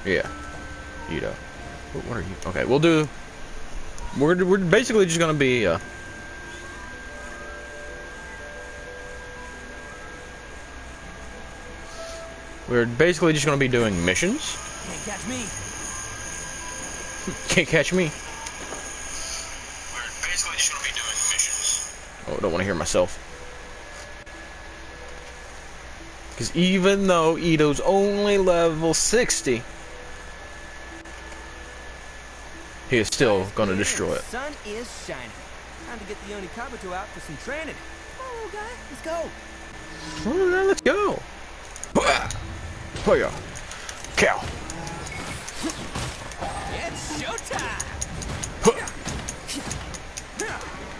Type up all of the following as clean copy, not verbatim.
Yeah. Ito. What are you? Okay, we'll do... We're basically just gonna be, we're basically just gonna be doing missions. Can't catch me. Can't catch me. We're basically just gonna be doing missions. Oh, I don't want to hear myself. Because even though Ito's only level 60, he is still gonna destroy it. The sun is shining. Time to get the Yoni Kabuto out for some training. Oh, guy, let's go. Oh, yeah, let's go. Oh yeah. Cow. It's showtime.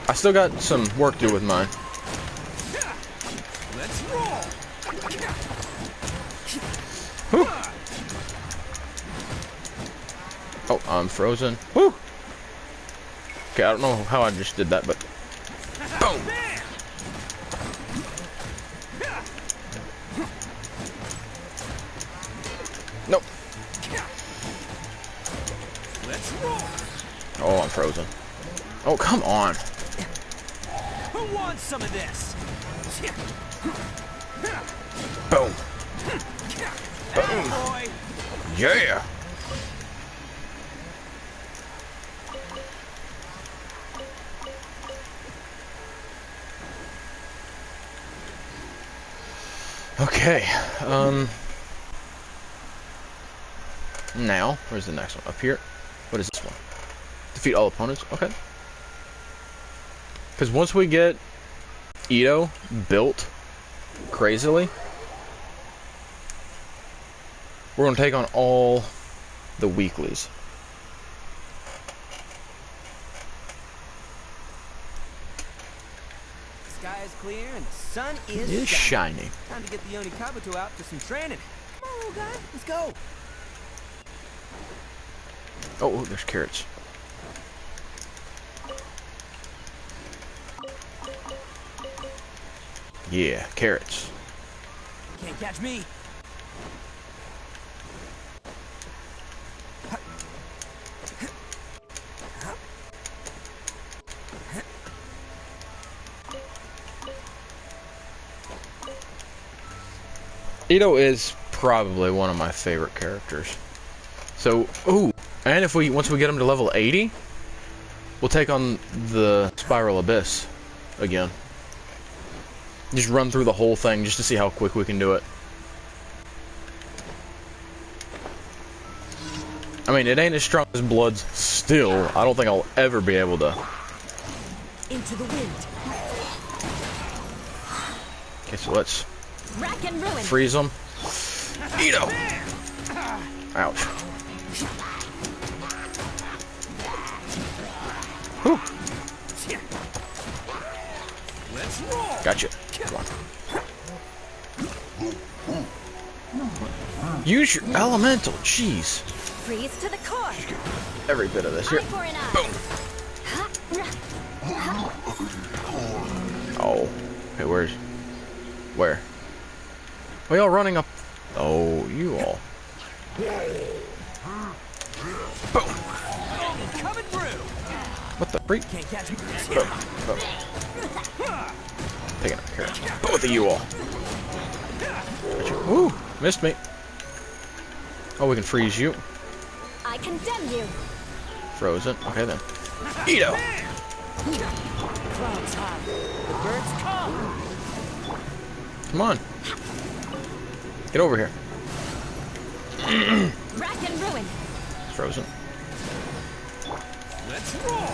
I still got some work to do with mine. Let's roll. Whew. Oh, I'm frozen. Woo! Okay, I don't know how I just did that, but boom! Nope. Let's roll. Oh, I'm frozen. Oh, come on. Who wants some of this? Boom. Hey, boy. Yeah. Okay, now, where's the next one? Up here? What is this one? Defeat all opponents? Okay. Because once we get Ito built crazily, we're going to take on all the weeklies. The sky is clear and the sun is It is shining. Time to get the Yoni Kabuto out for some training. Come on, guy, let's go. Oh, there's carrots. Yeah, carrots. Can't catch me. Ito is probably one of my favorite characters. So, ooh, and if once we get him to level 80, we'll take on the Spiral Abyss again. Just run through the whole thing just to see how quick we can do it. I mean, it ain't as strong as Blood's still. I don't think I'll ever be able to. Into the wind. Okay, so let's Rack and ruin. freeze them. Ito! Ouch. Whew. Let's roll. Gotcha. Come on. Use your elemental. Jeez. Freeze to the core. Every bit of this here. Eye for an eye. Boom. Oh. Okay, where? Are y'all running up? Oh, you all. Boom. Coming through. What the freak? Can't catch me. Boom. Boom. Taking a carrot. Both of you all. Woo! Missed me. Oh, we can freeze you. I condemn you. Frozen. Okay then. Ito! Clouds high. The birds come. Come on. Get over here. Rack and ruin. It's frozen. Let's roll.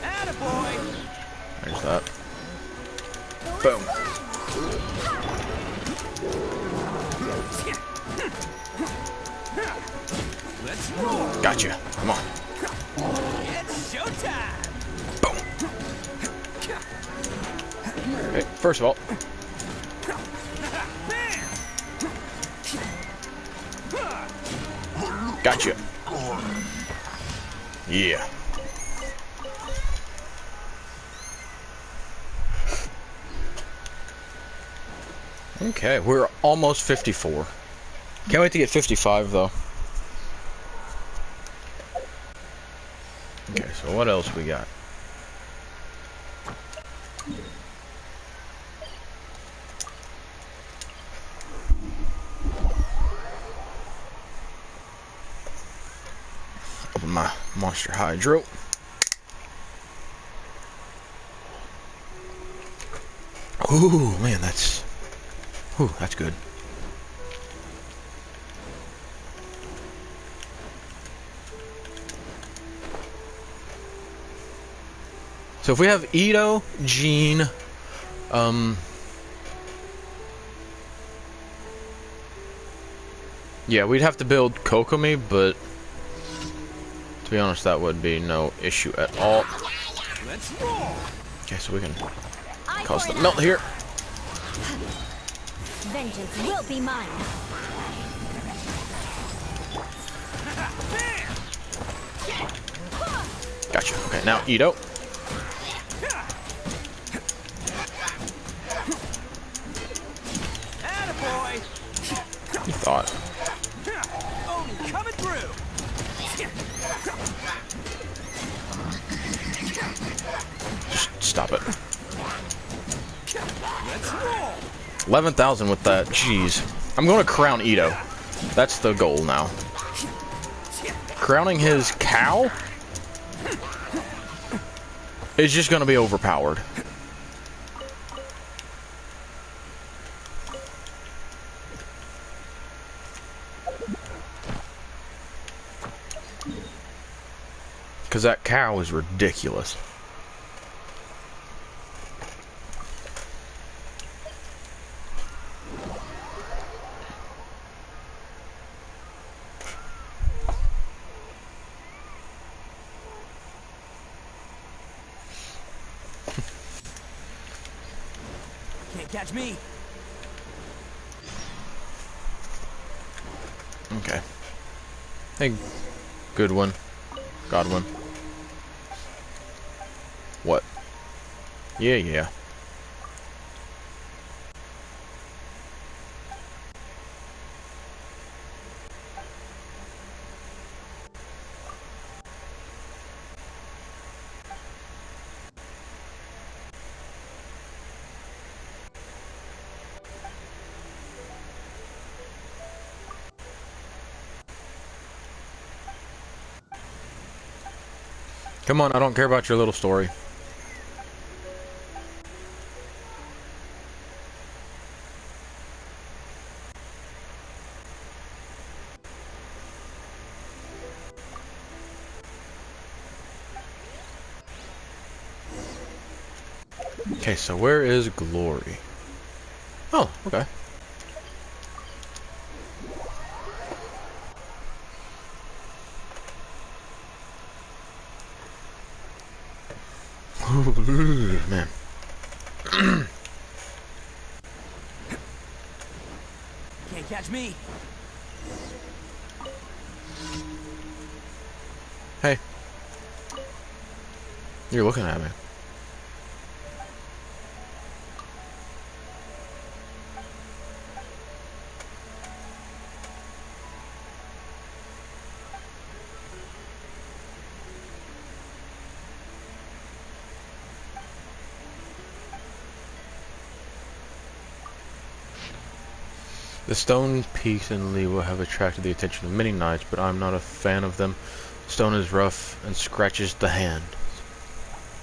Attaboy. There's that. Boom. Let's roll. Gotcha. Come on. It's showtime. Boom. Okay, first of all. Gotcha. Yeah. Okay, we're almost 54. Can't wait to get 55 though. Okay, so what else we got? Open my Monster Hydro. Ooh, man, that's good. So if we have Ito, Jean, yeah, we'd have to build Kokomi, but to be honest, that would be no issue at all. Let's roll. Okay, so we can cause the melt here. Vengeance will be mine. Gotcha. Okay, now Ito. Attaboy. You thought. Only coming through. Just stop it. Let's roll. 11,000 with that. Jeez. I'm going to crown Ito. That's the goal now. Crowning his cow is just going to be overpowered. Because that cow is ridiculous. Can't catch me. Okay. Hey, good one. Godwin. What? Yeah. Come on, I don't care about your little story. Okay, so where is Glory? Oh, okay. Man. Can't catch me. Hey. You're looking at me. The stone peaks in Liwa have attracted the attention of many knights, but I'm not a fan of them. Stone is rough and scratches the hand.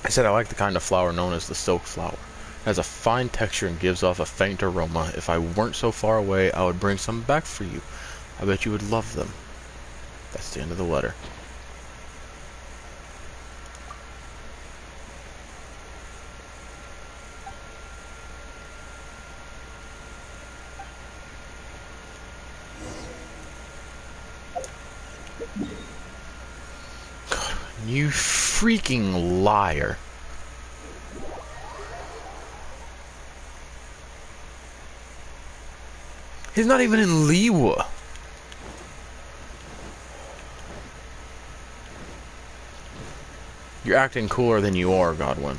I said I like the kind of flower known as the silk flower. It has a fine texture and gives off a faint aroma. If I weren't so far away, I would bring some back for you. I bet you would love them. That's the end of the letter. God, you freaking liar. He's not even in Liwa. You're acting cooler than you are, Godwin.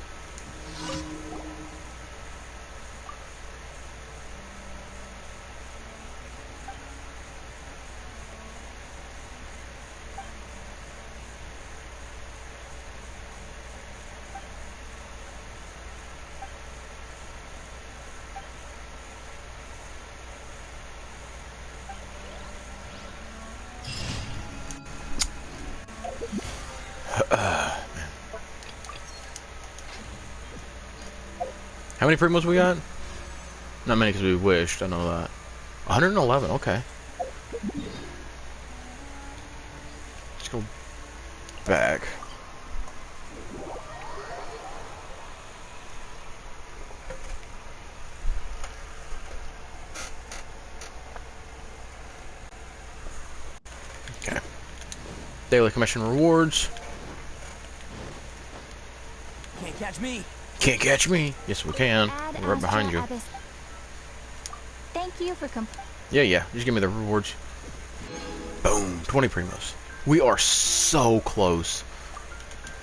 Man. How many primos we got? Not many because we wished, I know that. 111, okay. Let's go back. Okay. Daily commission rewards. Can't catch me. Can't catch me. Yes, we can. We're right behind you. Thank you for Yeah. Just give me the rewards. Boom. 20 primos. We are so close.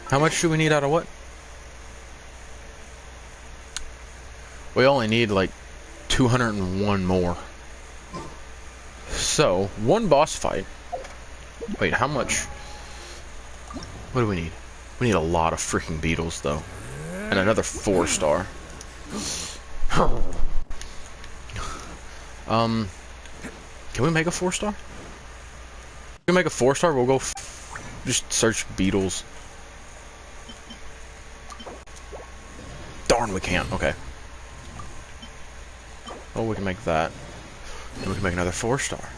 How much do we need out of what? We only need like 201 more. So, one boss fight. Wait, how much? What do we need? We need a lot of freaking beetles, though. And another 4-star. Can we make a 4-star? If we make a 4-star, we'll go just search beetles. Darn, we can't. Okay. Oh, we can make that. And we can make another 4-star.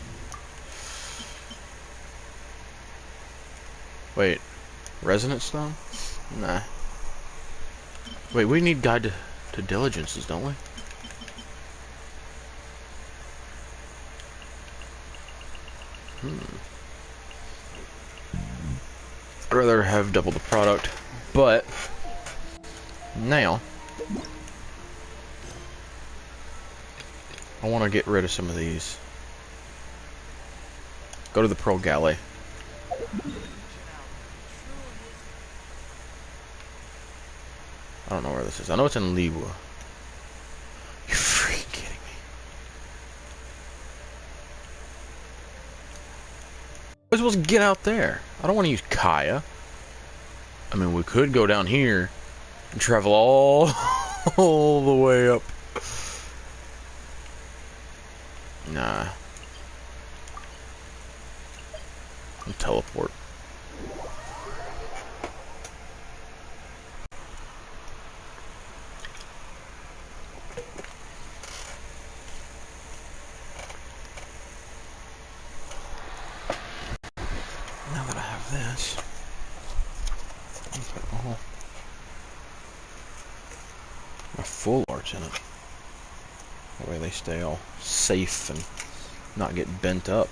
Wait. Resonant stone? Nah. Wait, we need guide to diligences, don't we? I'd rather have double the product, but now I want to get rid of some of these. Go to the Pearl Galley. I don't know where this is. I know it's in Liwa. You're freaking kidding me. We're supposed to get out there. I don't want to use Kaya. I mean, we could go down here and travel all the way up. Nah. And teleport. Now that I have this, oh, my full arts in it. That way they stay all safe and not get bent up.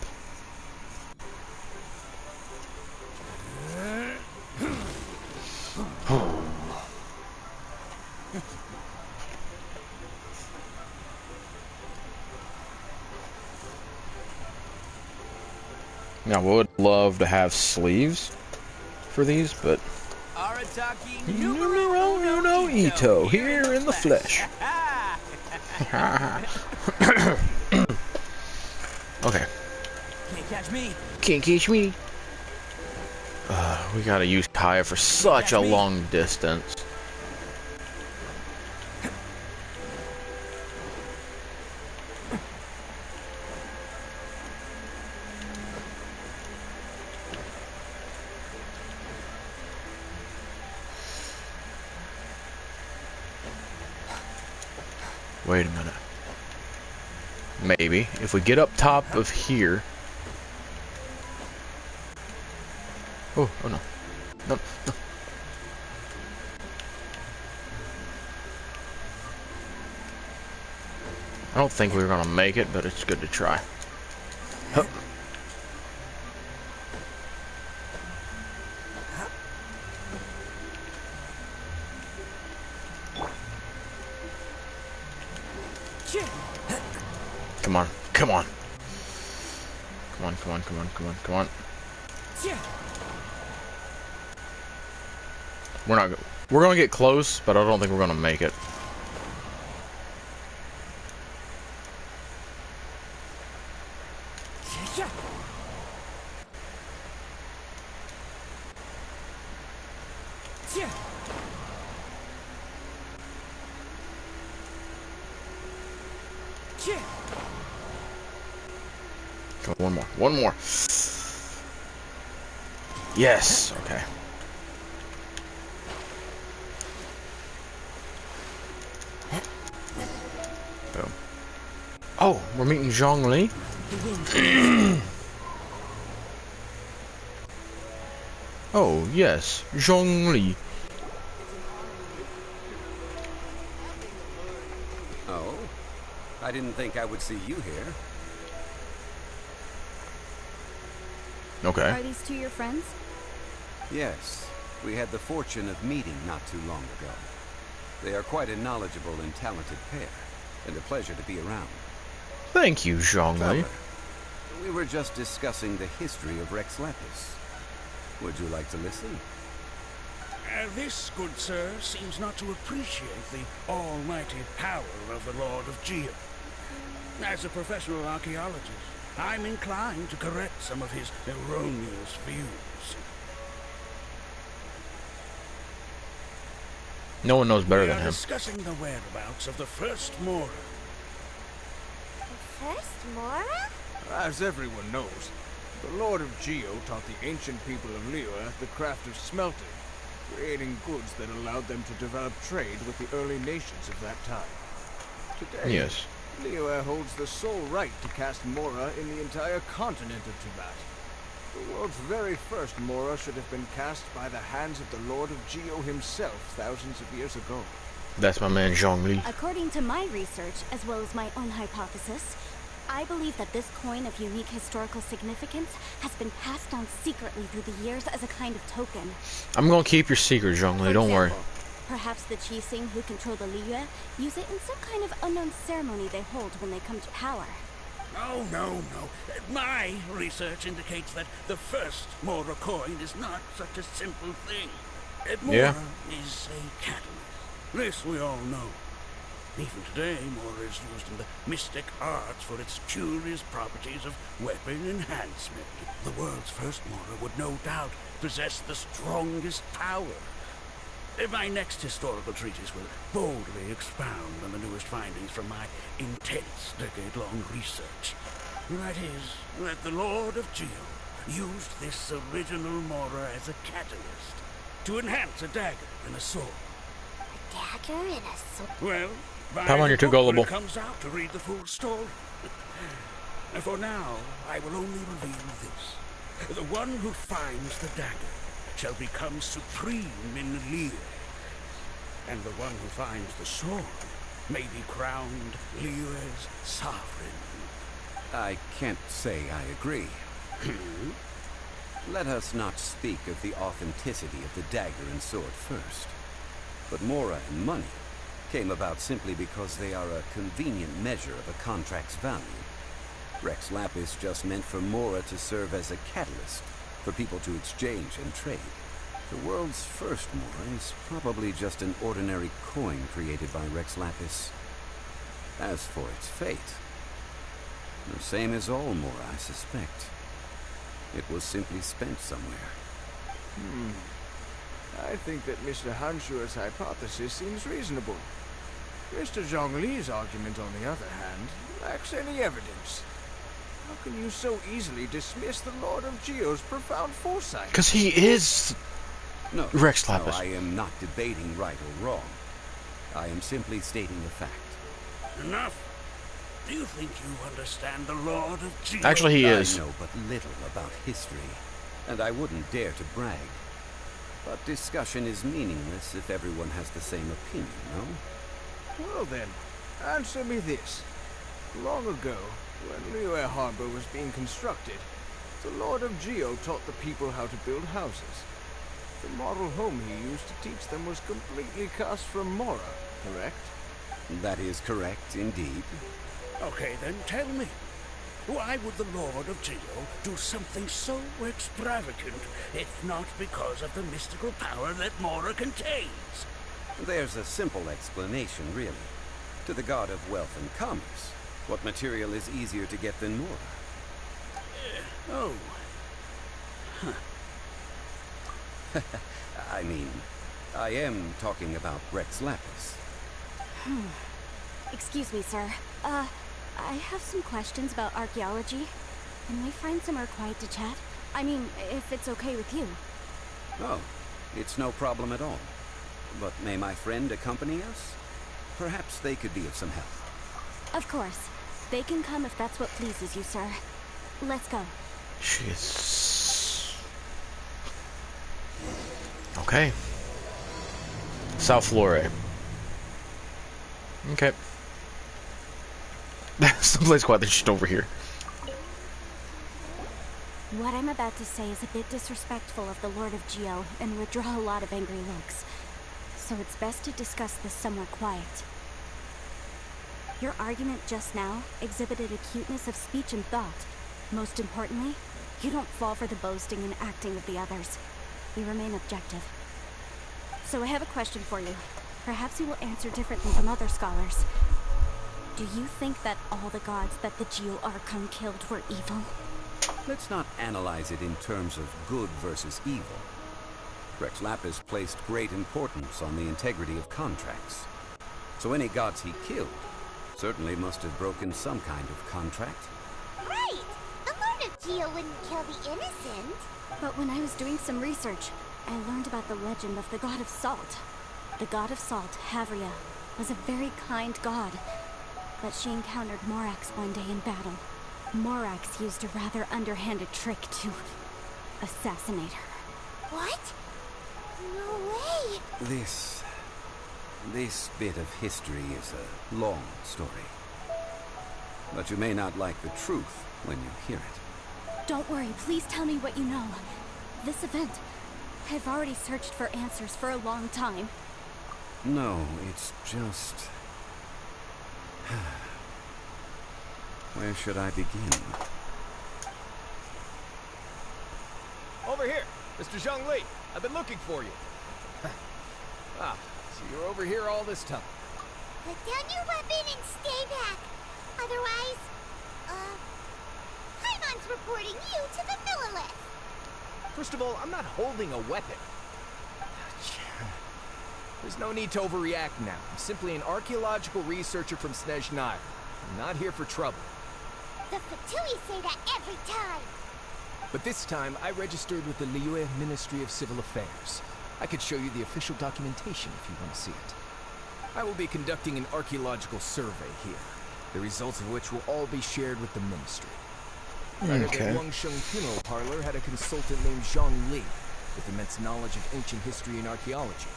Now, I would love to have sleeves for these, but no Ito here in the flesh. Okay. Can't catch me. Can't catch me. We gotta use Kaya for such a long distance. Wait a minute. Maybe if we get up top of here. Oh no. No. I don't think we were gonna make it, but it's good to try. Huh. Come on, come on. Come on, come on, come on, come on, come on. We're gonna get close, but I don't think we're gonna make it. Come on, one more. Yes, okay. Oh, we're meeting Zhongli. Oh, yes, Zhongli. Oh? I didn't think I would see you here. Okay. Are these two your friends? Yes, we had the fortune of meeting not too long ago. They are quite a knowledgeable and talented pair, and a pleasure to be around. Thank you, Zhongli. Clever. We were just discussing the history of Rex Lapis. Would you like to listen? This, good sir, seems not to appreciate the almighty power of the Lord of Geo. As a professional archaeologist, I'm inclined to correct some of his erroneous views. No one knows better We than are him. discussing the whereabouts of the first Mora. The first Mora? As everyone knows, the Lord of Geo taught the ancient people of Liyue the craft of smelting, creating goods that allowed them to develop trade with the early nations of that time. Today, Yes. Liyue holds the sole right to cast Mora in the entire continent of Tibet. The world's very first Mora should have been cast by the hands of the Lord of Geo himself thousands of years ago. That's my man Zhongli. According to my research, as well as my own hypothesis, I believe that this coin of unique historical significance has been passed down secretly through the years as a kind of token. I'm gonna keep your secret, Zhongli. For Don't worry. example, perhaps the Qixing who control the Liyue use it in some kind of unknown ceremony they hold when they come to power. Oh, no. My research indicates that the first Mora coin is not such a simple thing. Mora Yeah. is a catalyst. This we all know. Even today, Mora is used in the mystic arts for its curious properties of weapon enhancement. The world's first Mora would no doubt possess the strongest power. My next historical treatise will boldly expound on the newest findings from my intense decade-long research. That is, that the Lord of Geo used this original Mora as a catalyst to enhance a dagger and a sword. A dagger and a sword? Well, buy Come on, the you're too book when gullible. it comes out to read the full story. For now, I will only reveal this. The one who finds the dagger shall become supreme in Liyue. And the one who finds the sword may be crowned Liyue's sovereign. I can't say I agree. Let us not speak of the authenticity of the dagger and sword first. But Mora and money came about simply because they are a convenient measure of a contract's value. Rex Lapis just meant for Mora to serve as a catalyst for people to exchange and trade. The world's first Mora is probably just an ordinary coin created by Rex Lapis. As for its fate, the same as all Mora, I suspect. It was simply spent somewhere. I think that Mr. Hanshua's hypothesis seems reasonable. Mr. Zhongli's argument, on the other hand, lacks any evidence. How can you so easily dismiss the Lord of Geo's profound foresight? Because he is No, Rex Lapis. No, I am not debating right or wrong. I am simply stating the fact. Enough. Do you think you understand the Lord of Geo? Actually, he is. I know but little about history, and I wouldn't dare to brag. But discussion is meaningless if everyone has the same opinion, no? Well then, answer me this. Long ago, when Liyue Harbor was being constructed, the Lord of Geo taught the people how to build houses. The model home he used to teach them was completely cast from Mora, correct? That is correct, indeed. Okay, then tell me. Why would the Lord of Geo do something so extravagant, if not because of the mystical power that Mora contains? There's a simple explanation, really. To the god of wealth and commerce, what material is easier to get than Mora? Oh. I mean, I am talking about Rex Lapis. Excuse me, sir. I have some questions about archaeology. Can we find somewhere quiet to chat? I mean, if it's okay with you. Oh, it's no problem at all. But may my friend accompany us? Perhaps they could be of some help. Of course. They can come if that's what pleases you, sir. Let's go. Jeez. Okay. South Flore. Okay. Someplace quiet, they're just over here. What I'm about to say is a bit disrespectful of the Lord of Geo and would draw a lot of angry looks. So it's best to discuss this somewhere quiet. Your argument just now exhibited acuteness of speech and thought. Most importantly, you don't fall for the boasting and acting of the others. You remain objective. So I have a question for you. Perhaps you will answer differently from other scholars. Do you think that all the gods that the Geo Archon killed were evil? Let's not analyze it in terms of good versus evil. Rex Lapis placed great importance on the integrity of contracts. So any gods he killed certainly must have broken some kind of contract. Right! The Lord of Geo wouldn't kill the innocent. But when I was doing some research, I learned about the legend of the god of salt. The god of salt, Havria, was a very kind god. But she encountered Morax one day in battle. Morax used a rather underhanded trick to assassinate her. What? No way! This bit of history is a long story. But you may not like the truth when you hear it. Don't worry, please tell me what you know. This event, I've already searched for answers for a long time. No, it's just... Where should I begin? Over here, Mr. Zhongli. I've been looking for you. Ah, so you're over here all this time. Put down your weapon and stay back. Otherwise, Paimon's reporting you to the Philolith. First of all, I'm not holding a weapon. There's no need to overreact now. I'm simply an archaeological researcher from Snezhnaya. I'm not here for trouble. The Fatui say that every time. But this time, I registered with the Liyue Ministry of Civil Affairs. I could show you the official documentation if you want to see it. I will be conducting an archaeological survey here, the results of which will all be shared with the ministry. I heard that Wangsheng Funeral Parlor had a consultant named Zhang Li, with immense knowledge of ancient history and archaeology.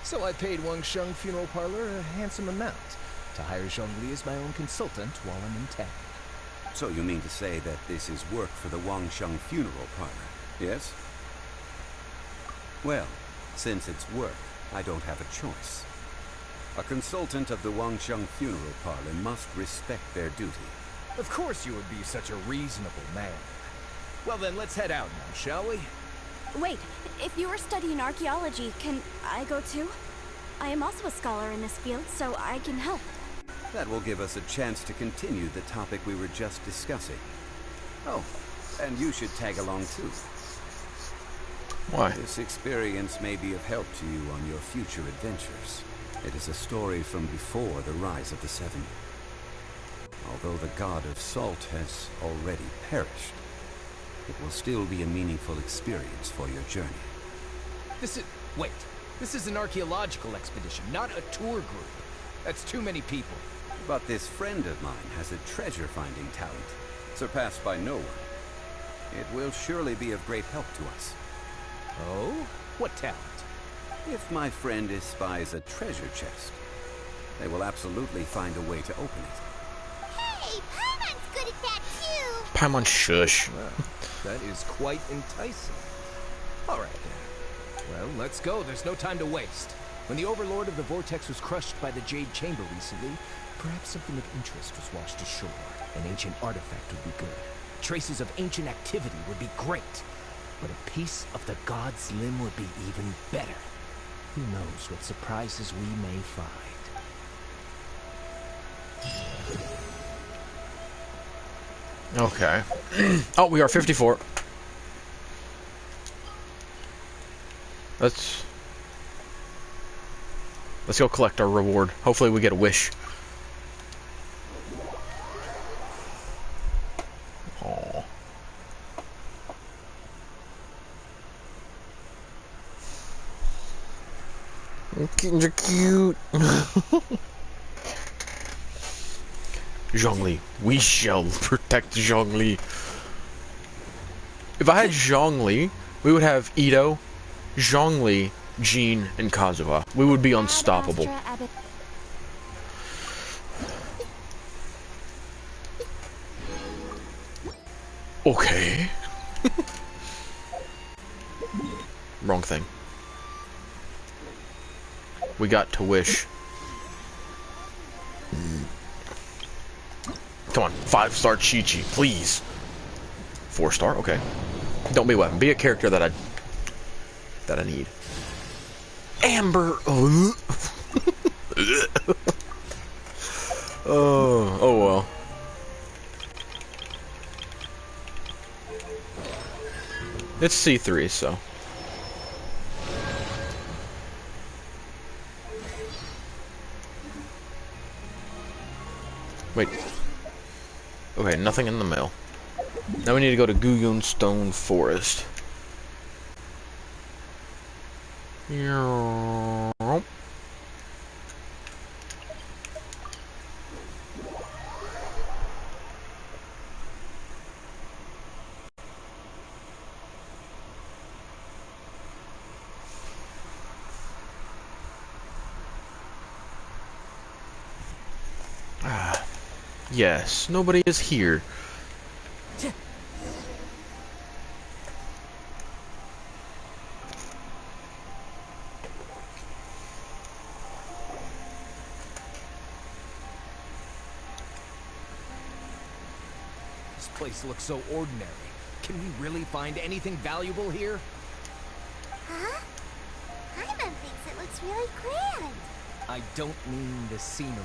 So I paid Wangsheng Funeral Parlor a handsome amount to hire Zhang Li as my own consultant while I'm in town. So you mean to say that this is work for the Wangsheng Funeral Parlor, yes? Well, since it's work, I don't have a choice. A consultant of the Wangsheng Funeral Parlor must respect their duty. Of course you would be such a reasonable man. Well then, let's head out now, shall we? Wait, if you are studying archaeology, can I go too? I am also a scholar in this field, so I can help. That will give us a chance to continue the topic we were just discussing. Oh, and you should tag along too. Why? This experience may be of help to you on your future adventures. It is a story from before the rise of the Seven. Although the god of salt has already perished, it will still be a meaningful experience for your journey. Wait. This is an archaeological expedition, not a tour group. That's too many people. But this friend of mine has a treasure-finding talent, surpassed by no one. It will surely be of great help to us. Oh? What talent? If my friend espies a treasure chest, they will absolutely find a way to open it. Hey, Paimon's good at that too. Paimon, shush. Well, that is quite enticing. All right then. Well, let's go. There's no time to waste. When the Overlord of the Vortex was crushed by the Jade Chamber recently, perhaps something of interest was washed ashore. An ancient artifact would be good. Traces of ancient activity would be great. But a piece of the god's limb would be even better. Who knows what surprises we may find. Okay. Oh, we are 54. Let's go collect our reward. Hopefully we get a wish. Aww. You're cute. Zhongli. We shall protect Zhongli. If I had Zhongli, we would have Ito, Zhongli, Jean, and Kazuha. We would be unstoppable. Okay. Wrong thing. We got to wish. Come on, 5-star Chi-Chi, please. 4-star, okay. Don't be a weapon. Be a character that I need. Amber. Oh well. It's C3, so. Wait. Okay, nothing in the mail. Now we need to go to Guyun Stone Forest. Yes, nobody is here. This place looks so ordinary. Can we really find anything valuable here? Huh? Paimon thinks it looks really grand. I don't mean the scenery,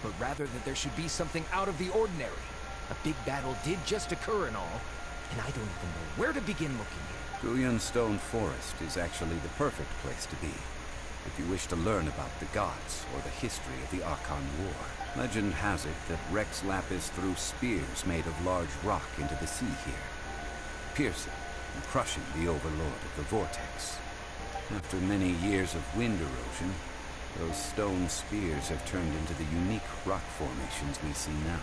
but rather that there should be something out of the ordinary. A big battle did just occur and all, and I don't even know where to begin looking here. Guyun Stone Forest is actually the perfect place to be, if you wish to learn about the gods or the history of the Archon War. Legend has it that Rex Lapis threw spears made of large rock into the sea here, piercing and crushing the Overlord of the Vortex. After many years of wind erosion, those stone spears have turned into the unique rock formations we see now.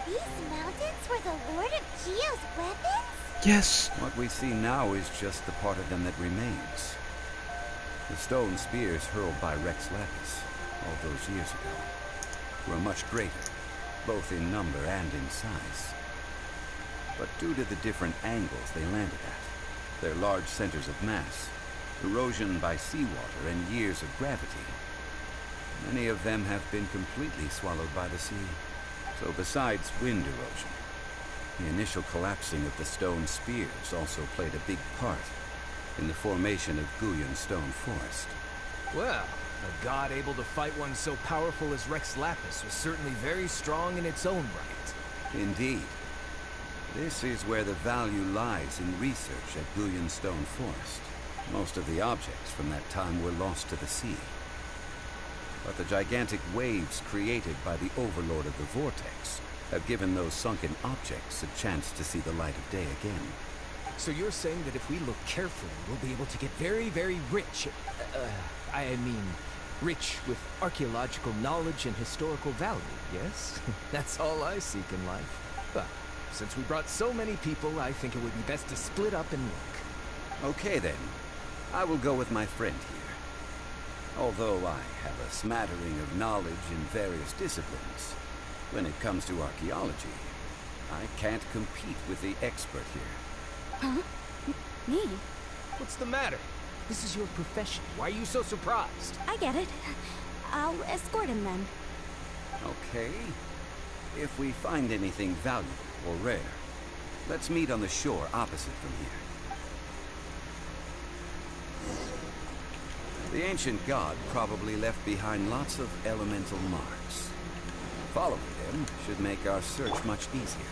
These mountains were the Lord of Geo's weapons? Yes. What we see now is just the part of them that remains. The stone spears hurled by Rex Lapis all those years ago were much greater, both in number and in size. But due to the different angles they landed at, their large centers of mass, erosion by seawater, and years of gravity, many of them have been completely swallowed by the sea. So besides wind erosion, the initial collapsing of the stone spears also played a big part in the formation of Guyun Stone Forest. Well, a god able to fight one so powerful as Rex Lapis was certainly very strong in its own right. Indeed. This is where the value lies in research at Guyun Stone Forest. Most of the objects from that time were lost to the sea. But the gigantic waves created by the Overlord of the Vortex have given those sunken objects a chance to see the light of day again. So you're saying that if we look carefully, we'll be able to get very, very rich. Rich with archaeological knowledge and historical value, yes? That's all I seek in life. But since we brought so many people, I think it would be best to split up and look. Okay then. I will go with my friend here. Although I have a smattering of knowledge in various disciplines, when it comes to archaeology, I can't compete with the expert here. Huh? Me? What's the matter? This is your profession. Why are you so surprised? I get it. I'll escort him then. Okay. If we find anything valuable or rare, let's meet on the shore opposite from here. The ancient god probably left behind lots of elemental marks. Following them should make our search much easier.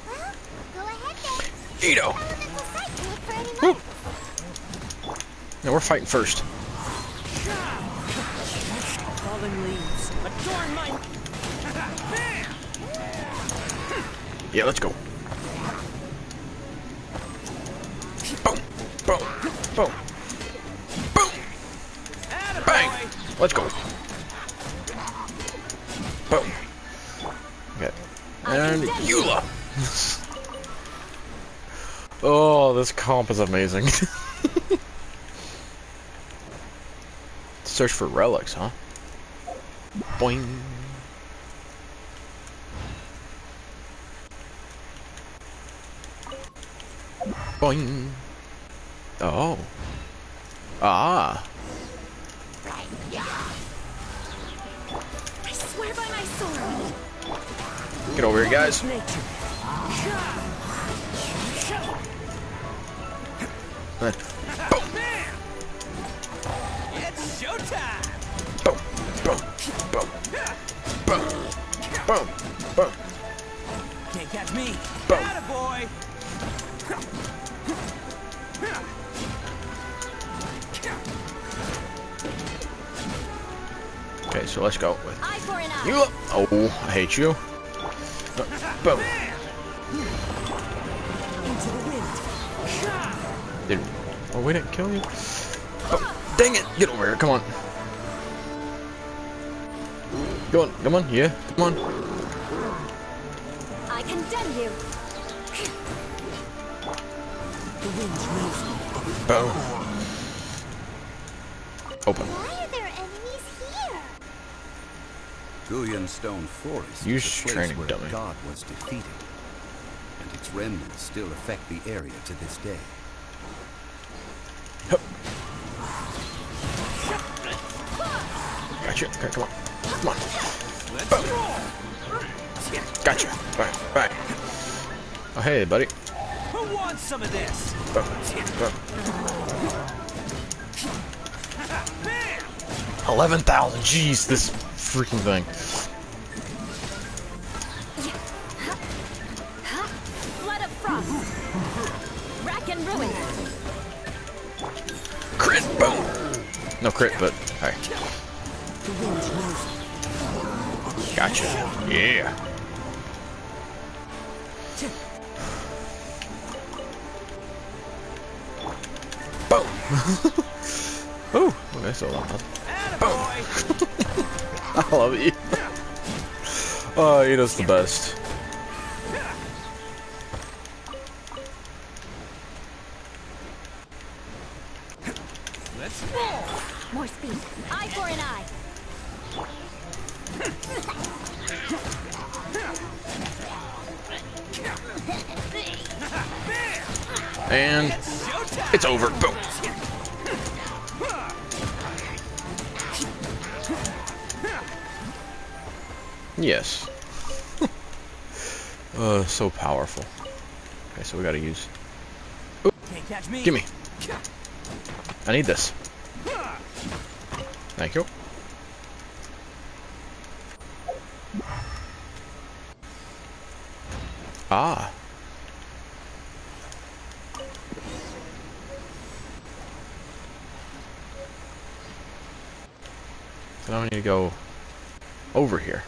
Well, go ahead then. Ito! Elemental site to look for any marks. No, we're fighting first. Fallen leaves. Adorn my... Yeah, let's go. Boom! Boom! Boom! Boom! Bang! Let's go. Boom! And Eula! Oh, this comp is amazing. Search for relics, huh? Boing. Boing. Oh. Ah. I swear by my sword. Get over here, guys. Boom. It's showtime! Boom. Boom. Boom. Boom. Boom. Boom. Can't catch me. Boom. Attaboy! Okay, so let's go with Eye for an eye. you. Oh, I hate you. Boom. Into the wind. Did we didn't kill you? Oh, dang it! Get over here! Come on. Go on! Come on! Yeah! Come on! I condemn you. The wind's raging. Boom. Open. Why are there enemies here? Guyan Stone Forest Use is the place training, where dummy. God was defeated, and its remnants still affect the area to this day. Hup. Gotcha. Okay, come on. Come on. Boom. Gotcha. Bye. Bye. Oh, hey, buddy. Who wants some of this? Boom. Boom. 11,000. Jeez, this freaking thing. Blood of frost. Rack and ruin. Crit. Boom. No crit, but alright. The wind's raging. Gotcha. Yeah. Boom. Oh, okay, so long. Attaboy! I love you. Oh, Ida's the best. Let's roll! More speed. Eye for an eye. And it's over. Boom. Yes. So powerful. Okay, so we gotta use. Ooh, Can't catch me. gimme. I need this. Thank you. Ah. So now we need to go over here.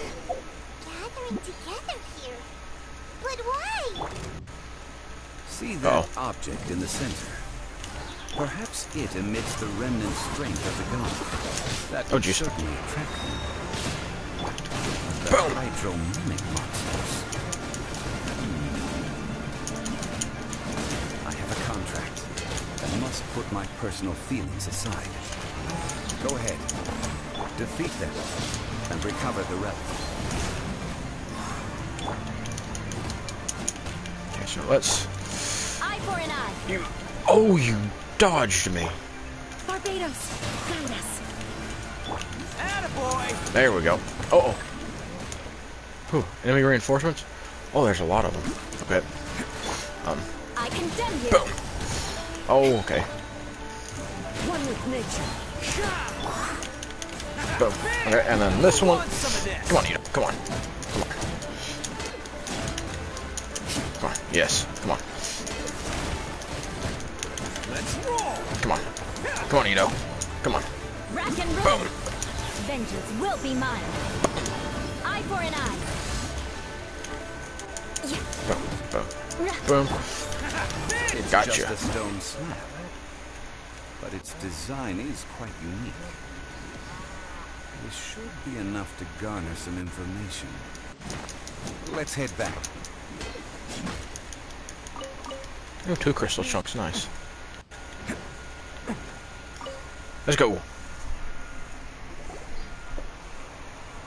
Gathering together here. But why? See that object in the center? Perhaps it emits the remnant strength of the god. That would jeez. certainly attract them. The Boom. hydromimic monsters. I have a contract. I must put my personal feelings aside. Go ahead. Defeat them and recover the relic. Okay, so let's. Eye for an eye. You. Oh, you dodged me. Barbados, guide us. Attaboy! There we go. Uh oh. Whew. Enemy reinforcements? Oh, there's a lot of them. Okay. I condemn you. Boom. Oh, okay. One with nature. Boom. Okay, and then this one. Want some of this? Come on, Ida. Come on. Come on. Come on. Yes. Come on. Let's roll! Come on. Come on, Ida. Come on. Rack and ruin. Boom. Vengeance will be mine. Eye for an eye. Boom, boom, boom. It's Gotcha. just a stone slab, but its design is quite unique. This should be enough to garner some information. Let's head back. Oh, 2 crystal chunks, nice. Let's go.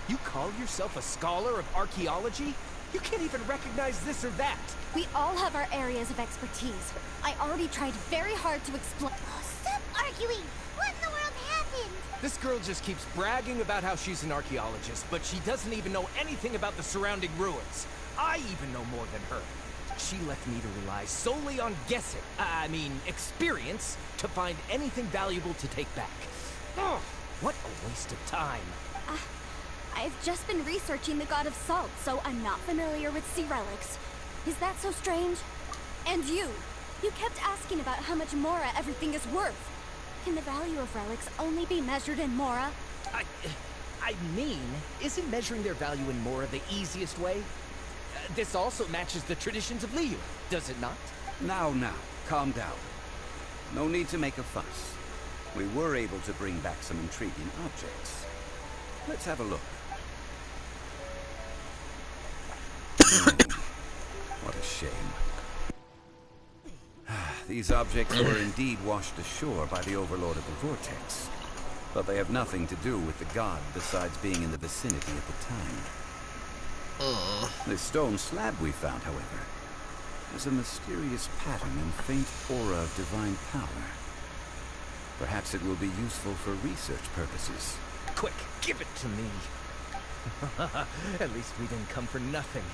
You call yourself a scholar of archaeology? You can't even recognize this or that. We all have our areas of expertise. I already tried very hard to explain. Oh, stop arguing! What in the world happened? This girl just keeps bragging about how she's an archaeologist, but she doesn't even know anything about the surrounding ruins. I even know more than her. She left me to rely solely on guessing, experience, to find anything valuable to take back. Oh, what a waste of time. I've just been researching the God of Salt, so I'm not familiar with sea relics. Is that so strange? And you kept asking about how much Mora everything is worth. Can the value of relics only be measured in Mora? Isn't measuring their value in Mora the easiest way? This also matches the traditions of Liu, does it not? Now, calm down. No need to make a fuss. We were able to bring back some intriguing objects. Let's have a look. What a shame. These objects were indeed washed ashore by the Overlord of the Vortex. But they have nothing to do with the god besides being in the vicinity at the time. This stone slab we found, however, has a mysterious pattern and faint aura of divine power. Perhaps it will be useful for research purposes. Quick, give it to me. At least we didn't come for nothing.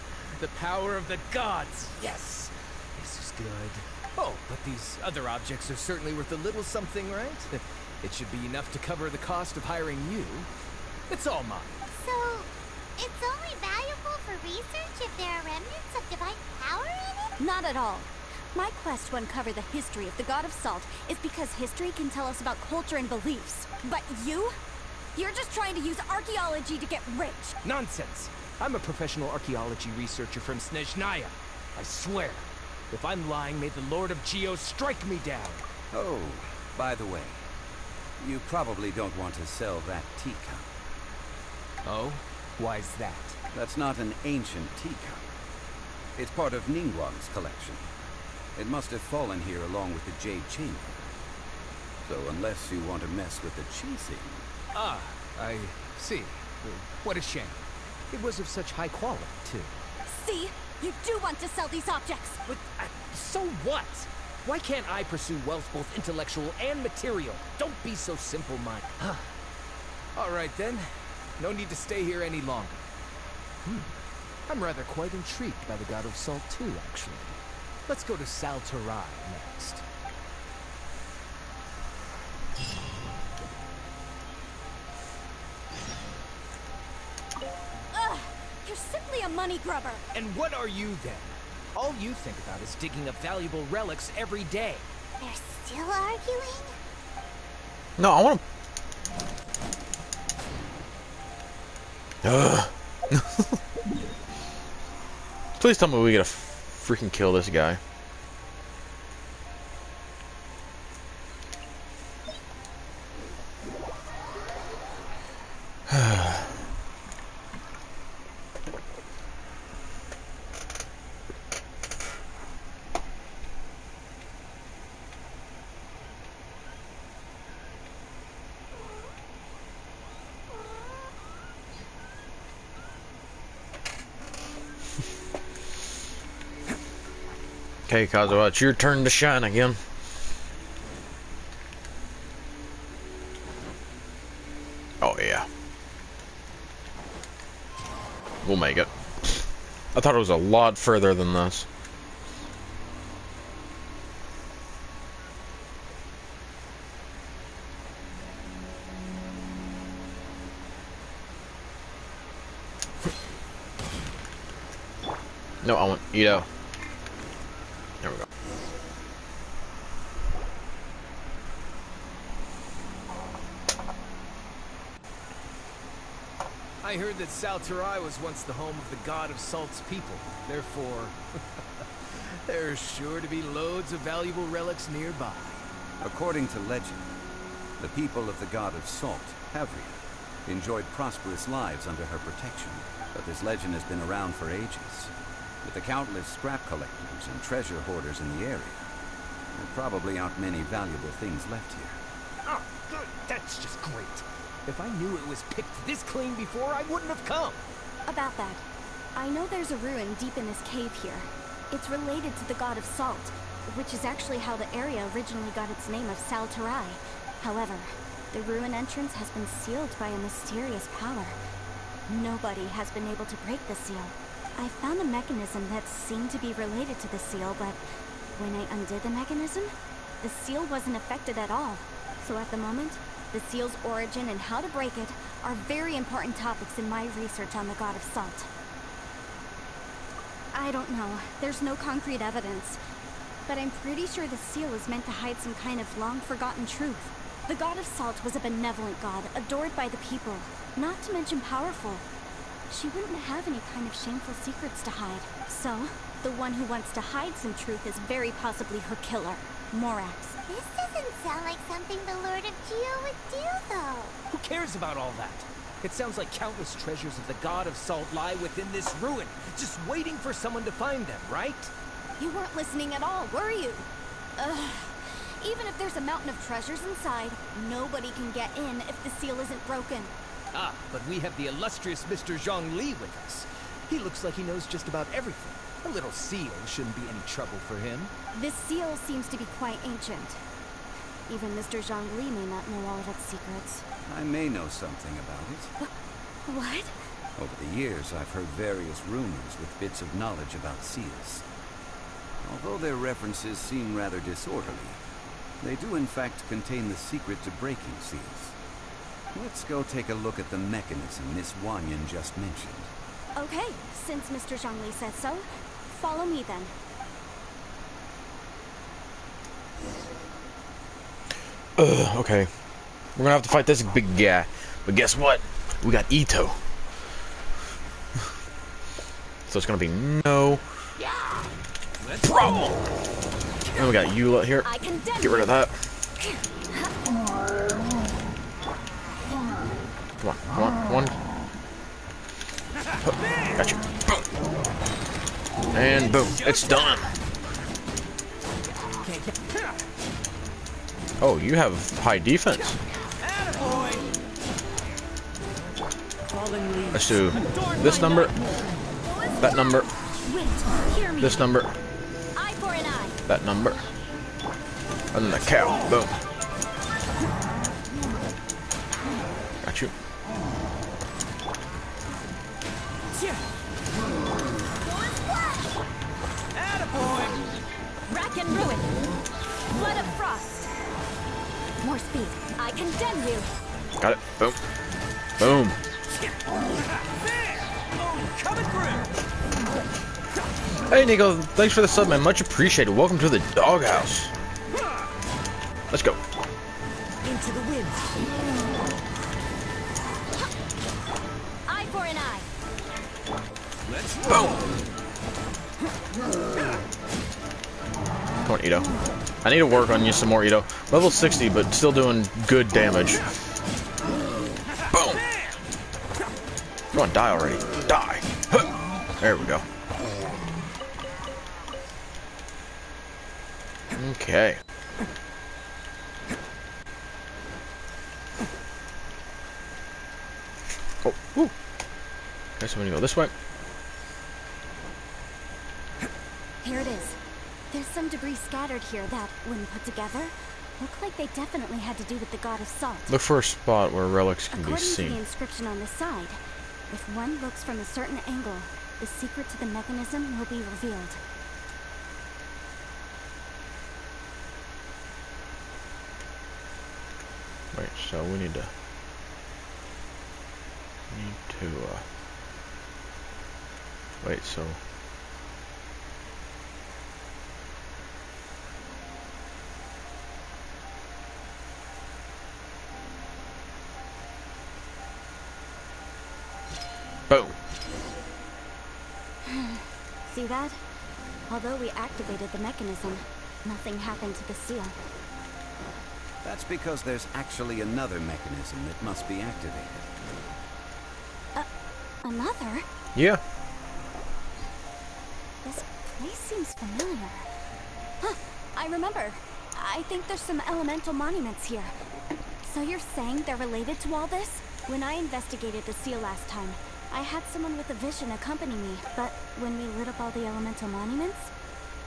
The power of the gods, yes. This is good. Oh, but these other objects are certainly worth a little something, right? It should be enough to cover the cost of hiring you. It's all mine. So, it's only valuable for research if there are remnants of divine power in it? Not at all. My quest to uncover the history of the God of Salt is because history can tell us about culture and beliefs. But you're just trying to use archaeology to get rich. Nonsense. I'm a professional archaeology researcher from Snezhnaya. I swear, if I'm lying, may the Lord of Geo strike me down. Oh, by the way, you probably don't want to sell that teacup. Oh? Why's that? That's not an ancient teacup. It's part of Ningguang's collection. It must have fallen here along with the Jade Chamber. So unless you want to mess with the chasing... Ah, I see. What a shame. It was of such high quality, too. See? You do want to sell these objects! But, so what? Why can't I pursue wealth both intellectual and material? Don't be so simple-minded. All right, then. No need to stay here any longer. I'm rather quite intrigued by the God of Salt, too, actually. Let's go to Sal Tarai next. Ugh! You're simply a money grubber! And what are you, then? All you think about is digging up valuable relics every day. They're still arguing? No, I want to... Please tell me we gotta freaking kill this guy. Okay, Kazuha, it's your turn to shine again. Oh, yeah. We'll make it. I thought it was a lot further than this. No, I want Ito. There we go. I heard that Salterai was once the home of the God of Salt's people. Therefore, there's sure to be loads of valuable relics nearby. According to legend, the people of the God of Salt, Havria, enjoyed prosperous lives under her protection. But this legend has been around for ages. With the countless scrap collectors and treasure hoarders in the area, there probably aren't many valuable things left here. Oh, good. That's just great. If I knew it was picked this clean before, I wouldn't have come. About that, I know there's a ruin deep in this cave here. It's related to the God of Salt, which is actually how the area originally got its name of Salterai. However, the ruin entrance has been sealed by a mysterious power. Nobody has been able to break the seal. I found a mechanism that seemed to be related to the seal, but when I undid the mechanism, the seal wasn't affected at all. So at the moment, the seal's origin and how to break it are very important topics in my research on the God of Salt. I don't know. There's no concrete evidence. But I'm pretty sure the seal is meant to hide some kind of long-forgotten truth. The God of Salt was a benevolent god, adored by the people, not to mention powerful. She wouldn't have any kind of shameful secrets to hide. So, the one who wants to hide some truth is very possibly her killer, Morax. This doesn't sound like something the Lord of Geo would do, though. Who cares about all that? It sounds like countless treasures of the God of Salt lie within this ruin, just waiting for someone to find them, right? You weren't listening at all, were you? Even if there's a mountain of treasures inside, nobody can get in if the seal isn't broken. Ah, but we have the illustrious Mr. Zhongli with us. He looks like he knows just about everything. A little seal shouldn't be any trouble for him. This seal seems to be quite ancient. Even Mr. Zhongli may not know all of its secrets. I may know something about it. What? Over the years, I've heard various rumors with bits of knowledge about seals. Although their references seem rather disorderly, they do in fact contain the secret to breaking seals. Let's go take a look at the mechanism Miss Wanyan just mentioned. Okay, since Mr. Zhongli says so, follow me then. Okay. We're gonna have to fight this big guy. But guess what? We got Ito. So it's gonna be no problem. And we got Eula here. Get rid of that. Come on, come on, come on. Got you. Boom. And boom. It's done. Oh, you have high defense. Let's do this number, that number, this number, that number, and then the cow. Boom. Got you. Rack and ruin. Blood of frost. More speed. I condemn you. Got it. Boom. Boom. Hey Nico, thanks for the sub, man. Much appreciated. Welcome to the doghouse. Let's go. Into the wind. Eye for an eye. Boom. Come on, Ito. I need to work on you some more, Ito. Level 60, but still doing good damage. Boom. Come on, die already. Die. There we go. Okay. Oh, woo. Okay, so I'm gonna go this way. Here it is. There's some debris scattered here that, when put together, look like they definitely had to do with the God of Salt. Look for a spot where relics can be According to seen. the inscription on the side, if one looks from a certain angle, the secret to the mechanism will be revealed. Wait, so we need to wait, so See that? Although we activated the mechanism, nothing happened to the seal. That's because there's actually another mechanism that must be activated. Another? Yeah. This place seems familiar. Huh, I remember. I think there's some elemental monuments here. So you're saying they're related to all this? When I investigated the seal last time, I had someone with a vision accompany me, but when we lit up all the elemental monuments,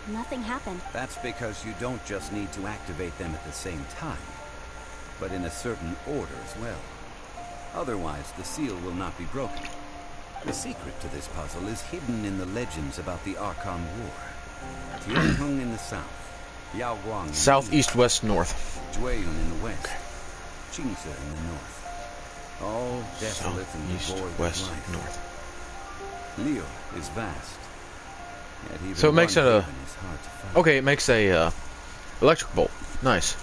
nothing happened. That's because you don't just need to activate them at the same time, but in a certain order as well. Otherwise, the seal will not be broken. The secret to this puzzle is hidden in the legends about the Archon War. Tianheng in the south, Yaoguang in the South, east, east, west, north. Jueyun in the west, Qingce in the north. All desolate South, and east, devoid of west, life. north. Leo is vast. Yet even So it makes one it a... haven is hard to find. Okay, it makes a electric bolt. Nice.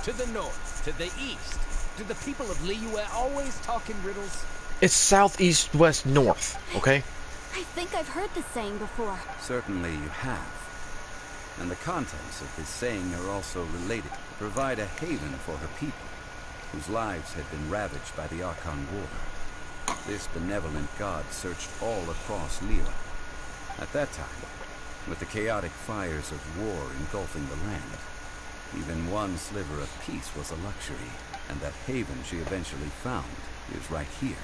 To the north, to the east. Do the people of Liyue always talk in riddles? It's south, east, west, north. Okay? I think I've heard this saying before. Certainly you have. And the contents of this saying are also related to provide a haven for her people, whose lives had been ravaged by the Archon War. This benevolent god searched all across Liyue. At that time, with the chaotic fires of war engulfing the land, even one sliver of peace was a luxury, and that haven she eventually found is right here.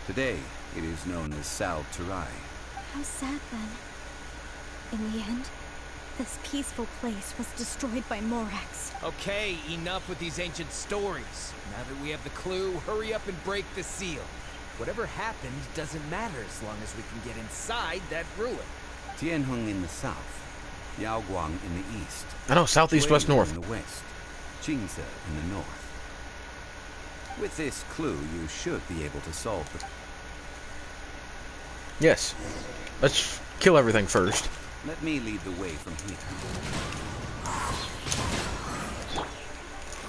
Today, it is known as Sal Turai. How sad then. In the end, this peaceful place was destroyed by Morax. Okay, enough with these ancient stories. Now that we have the clue, hurry up and break the seal. Whatever happened doesn't matter as long as we can get inside that ruin. Tianheng in the south, Yaoguang in the east. I know, south, east, west, Jueyun north. in the west, Qingce in the north. With this clue, you should be able to solve the... Yes. Let's kill everything first. Let me lead the way from here.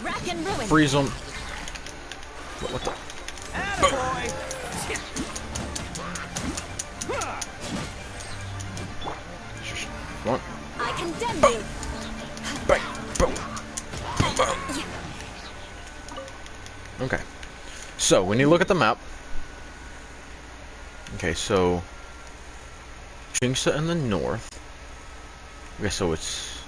Rack and ruin! Freeze them. What the? Attaboy! Come on. I condemn you! Bang! Boom! Boom! Boom! Okay. So, when you look at the map... Okay, so... Qingce in the north. Okay, so it's...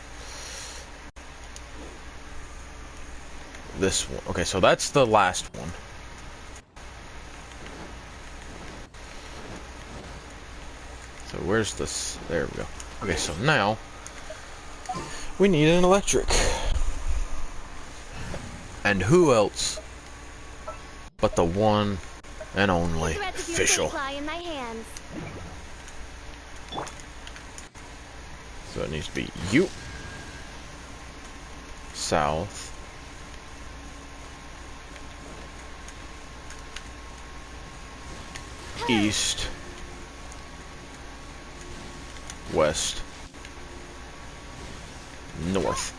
this one. Okay, so that's the last one. So where's this? There we go. Okay, so now... we need an electric. And who else but the one and only official. In my hands. So it needs to be you. South. East. West. North.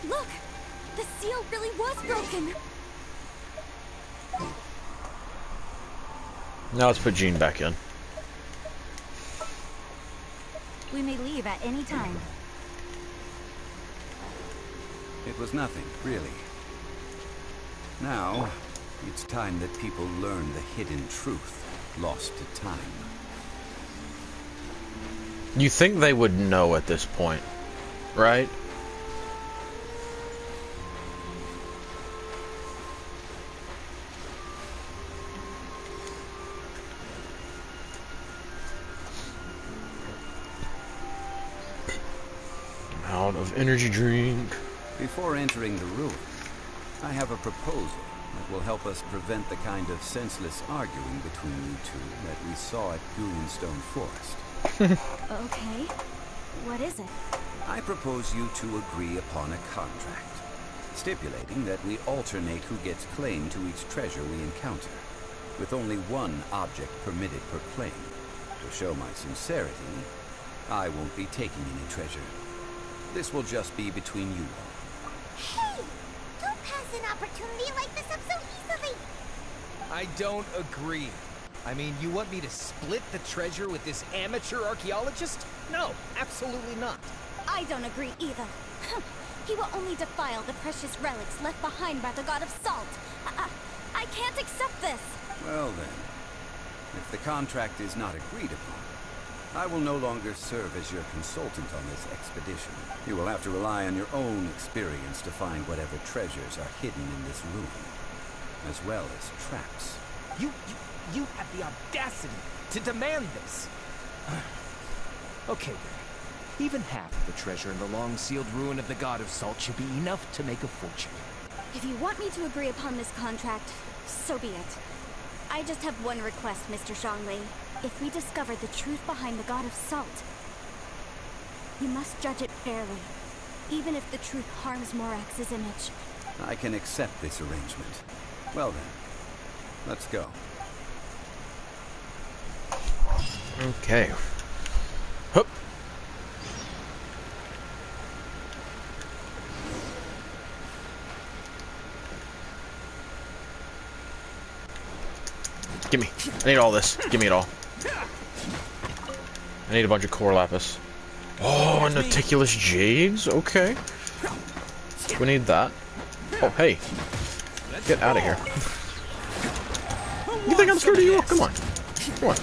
Look! The seal really was broken! Now let's put Jean back in. We may leave at any time. It was nothing, really. Now, it's time that people learn the hidden truth lost to time. You think they would know at this point, right? I'm out of energy drink. Before entering the ruin, I have a proposal that will help us prevent the kind of senseless arguing between you two that we saw at Goonstone Forest. Okay. What is it? I propose you two agree upon a contract, stipulating that we alternate who gets claim to each treasure we encounter, with only one object permitted per claim. To show my sincerity, I won't be taking any treasure. This will just be between you all. Hey! Don't pass an opportunity like this up so easily! I don't agree. I mean, you want me to split the treasure with this amateur archaeologist? No, absolutely not. I don't agree either. He will only defile the precious relics left behind by the god of salt. I can't accept this. Well then, if the contract is not agreed upon, I will no longer serve as your consultant on this expedition. You will have to rely on your own experience to find whatever treasures are hidden in this room, as well as traps. You have the audacity to demand this. Okay then. Even half of the treasure in the long-sealed ruin of the God of Salt should be enough to make a fortune. If you want me to agree upon this contract, so be it. I just have one request, Mr. Zhongli. If we discover the truth behind the God of Salt, you must judge it fairly, even if the truth harms Morax's image. I can accept this arrangement. Well then, let's go. Okay. Hup. Gimme. I need all this. Gimme it all. I need a bunch of core lapis. Oh, and meticulous jades? Okay. We need that. Oh, hey. Get out of here. You think I'm scared of you? Come on. Come on.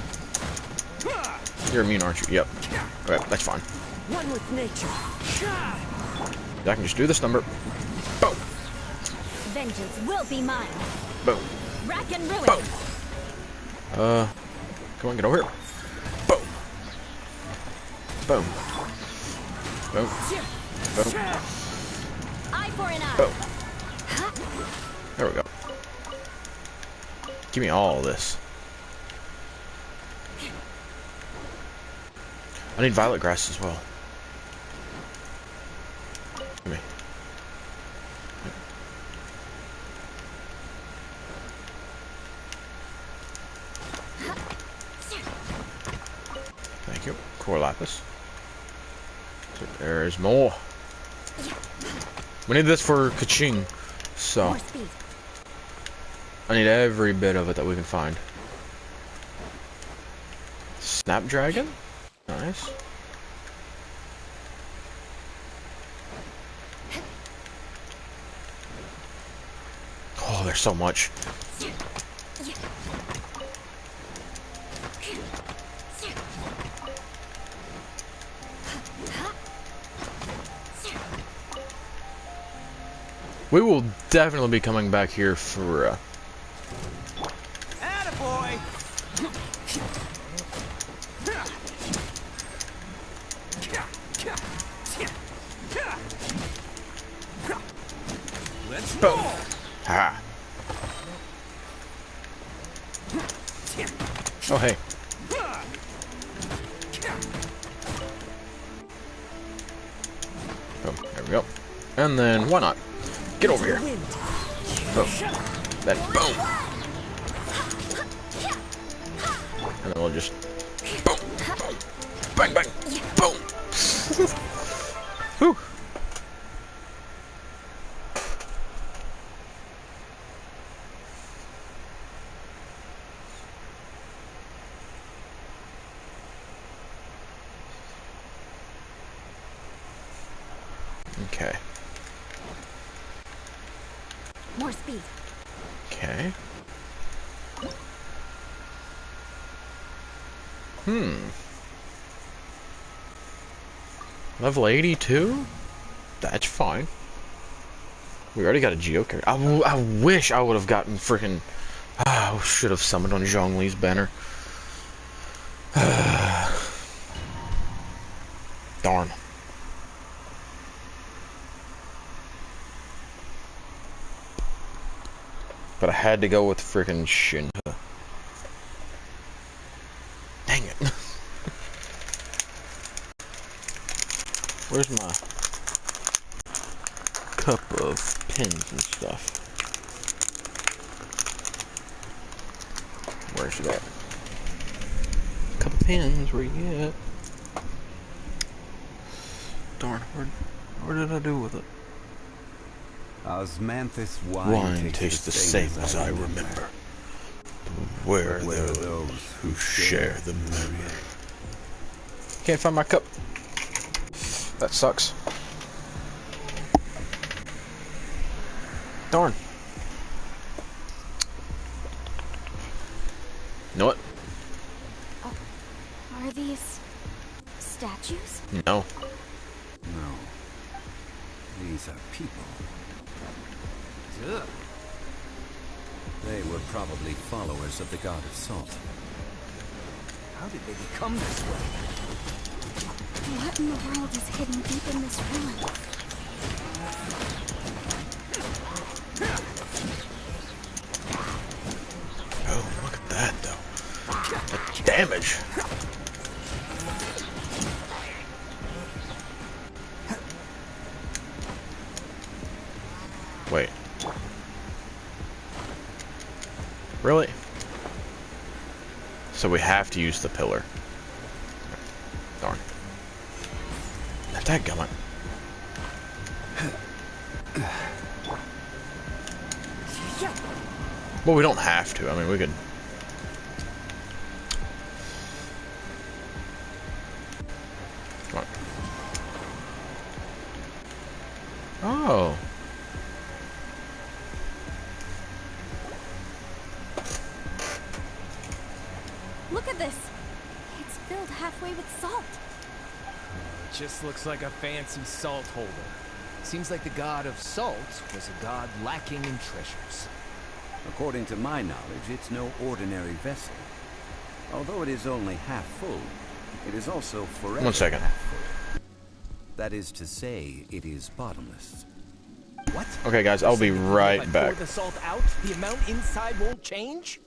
You're immune, aren't you? Yep. Alright, that's fine. One with nature. I can just do this number. Boom. Vengeance will be mine. Boom. Rack and ruin. Boom. Come on, get over here. Boom. Boom. Boom. Boom. Eye for an eye. Boom. There we go. Give me all this. I need violet grass as well. Give me. Thank you. Core lapis. So there's more. We need this for Kaching, so More speed. I need every bit of it that we can find. Snapdragon? Nice. Oh, there's so much. We will definitely be coming back here for Attaboy! Let's boom. roll! Ha. Oh, hey. Boom. There we go. And then, why not? Get over here. Boom. Then, boom. And then we'll just, boom. Boom. Bang, bang. Boom. Whew. Okay. More speed. Okay. Level 82? That's fine. We already got a Geo character. I wish I would have gotten freaking... I should have summoned on Zhongli's banner. Darn. But I had to go with freaking Shinha. Dang it. Where's my cup of pins and stuff? Where's that? Cup of pins, where you at? Darn, where did I do with it? Osmanthus Wine tastes the same as I remember. Where are Where are those who share the memory? Can't find my cup. That sucks. Darn. You know what? Are these statues? No. No. These are people. Ugh. They were probably followers of the god of salt. How did they become this way? What in the world is hidden deep in this ruin? Oh, look at that, though. The damage. Wait. Really? So we have to use the pillar. Darn. Dadgummit. Well, we don't have to. I mean, we could... Come on. Oh. Look at this! It's filled halfway with salt. It just looks like a fancy salt holder. Seems like the god of salt was a god lacking in treasures. According to my knowledge, it's no ordinary vessel. Although it is only half full, it is also forever 1 second. half full. That is to say, it is bottomless. What? Okay, guys, I'll be If I right pour back. the salt out, the amount inside won't change?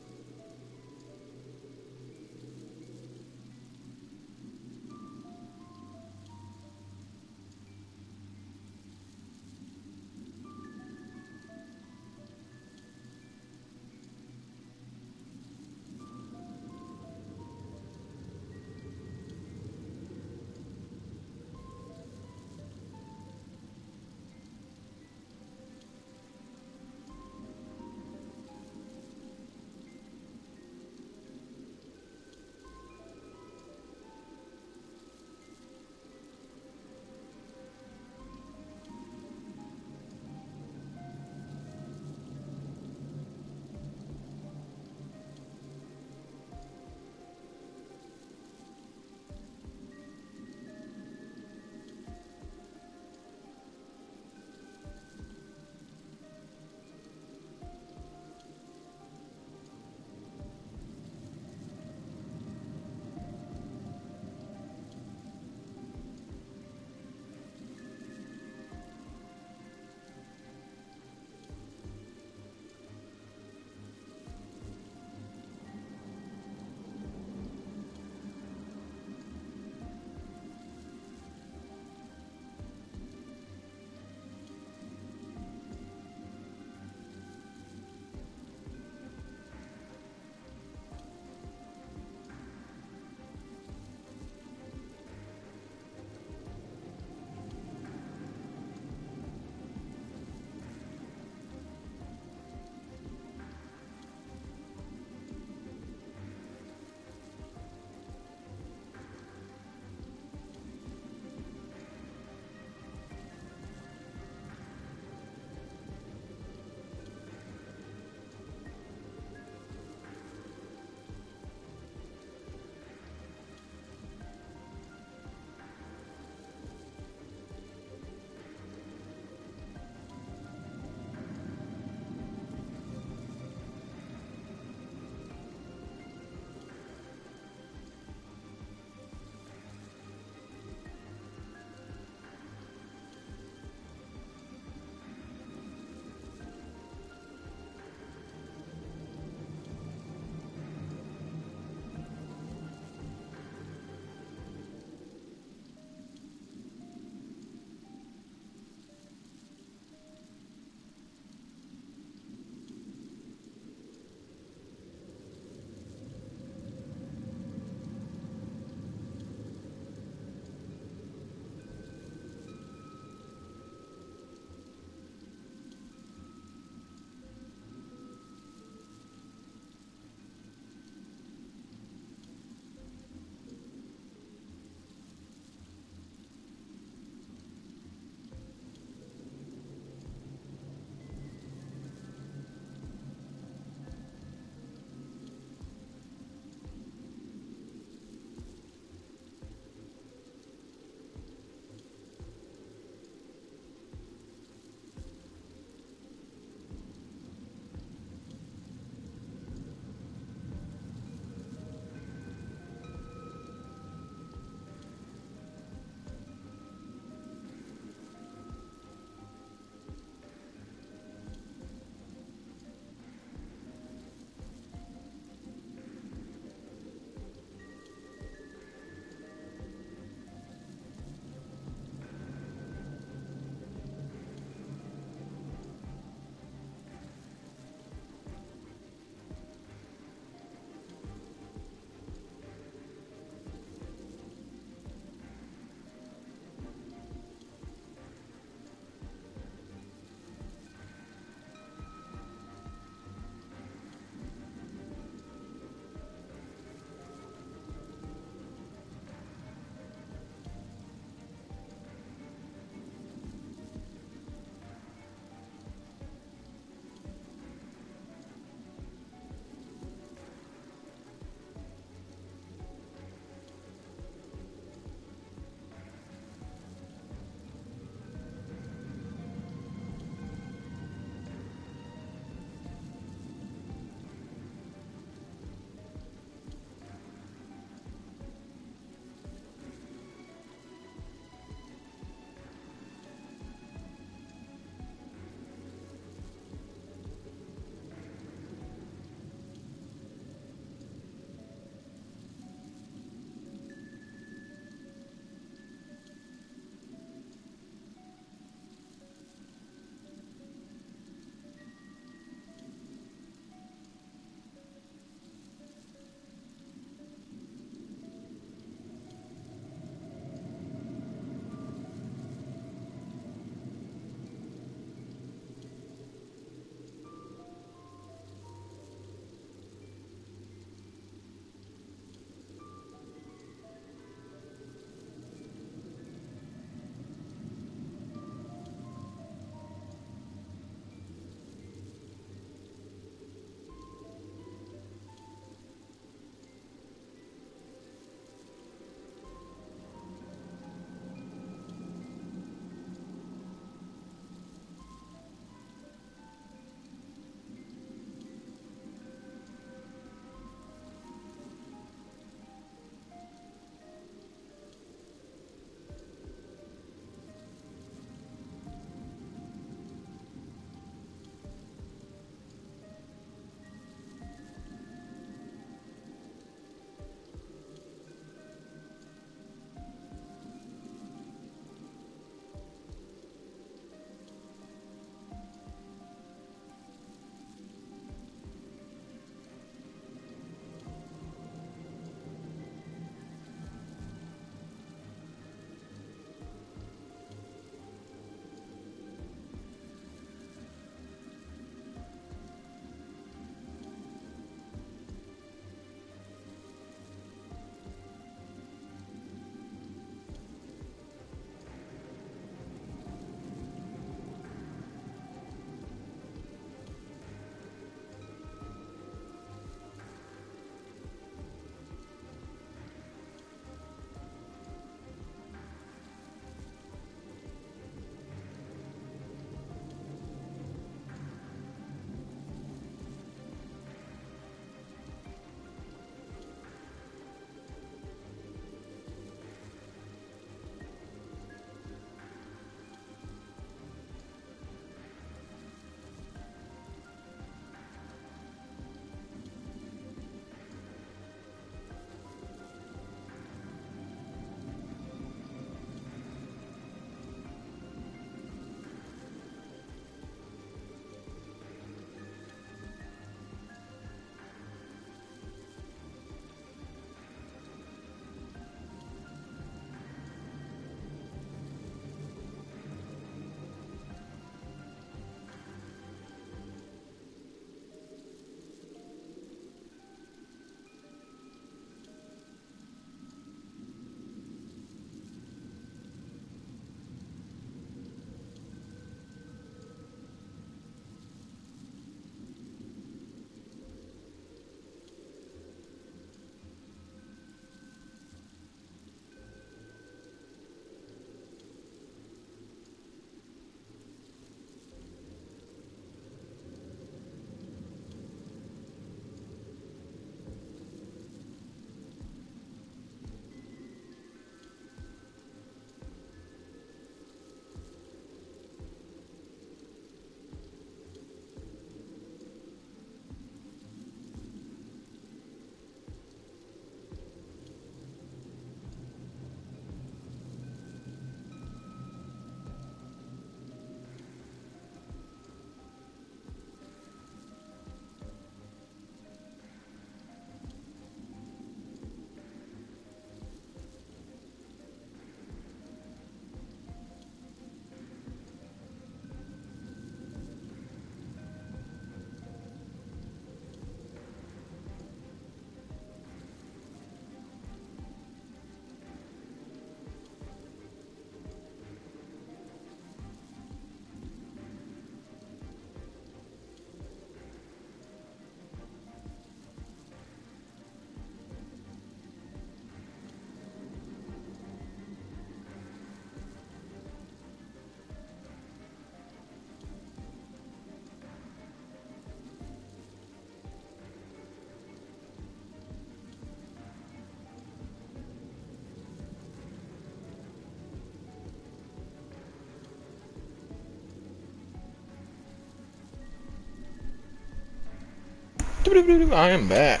I am back.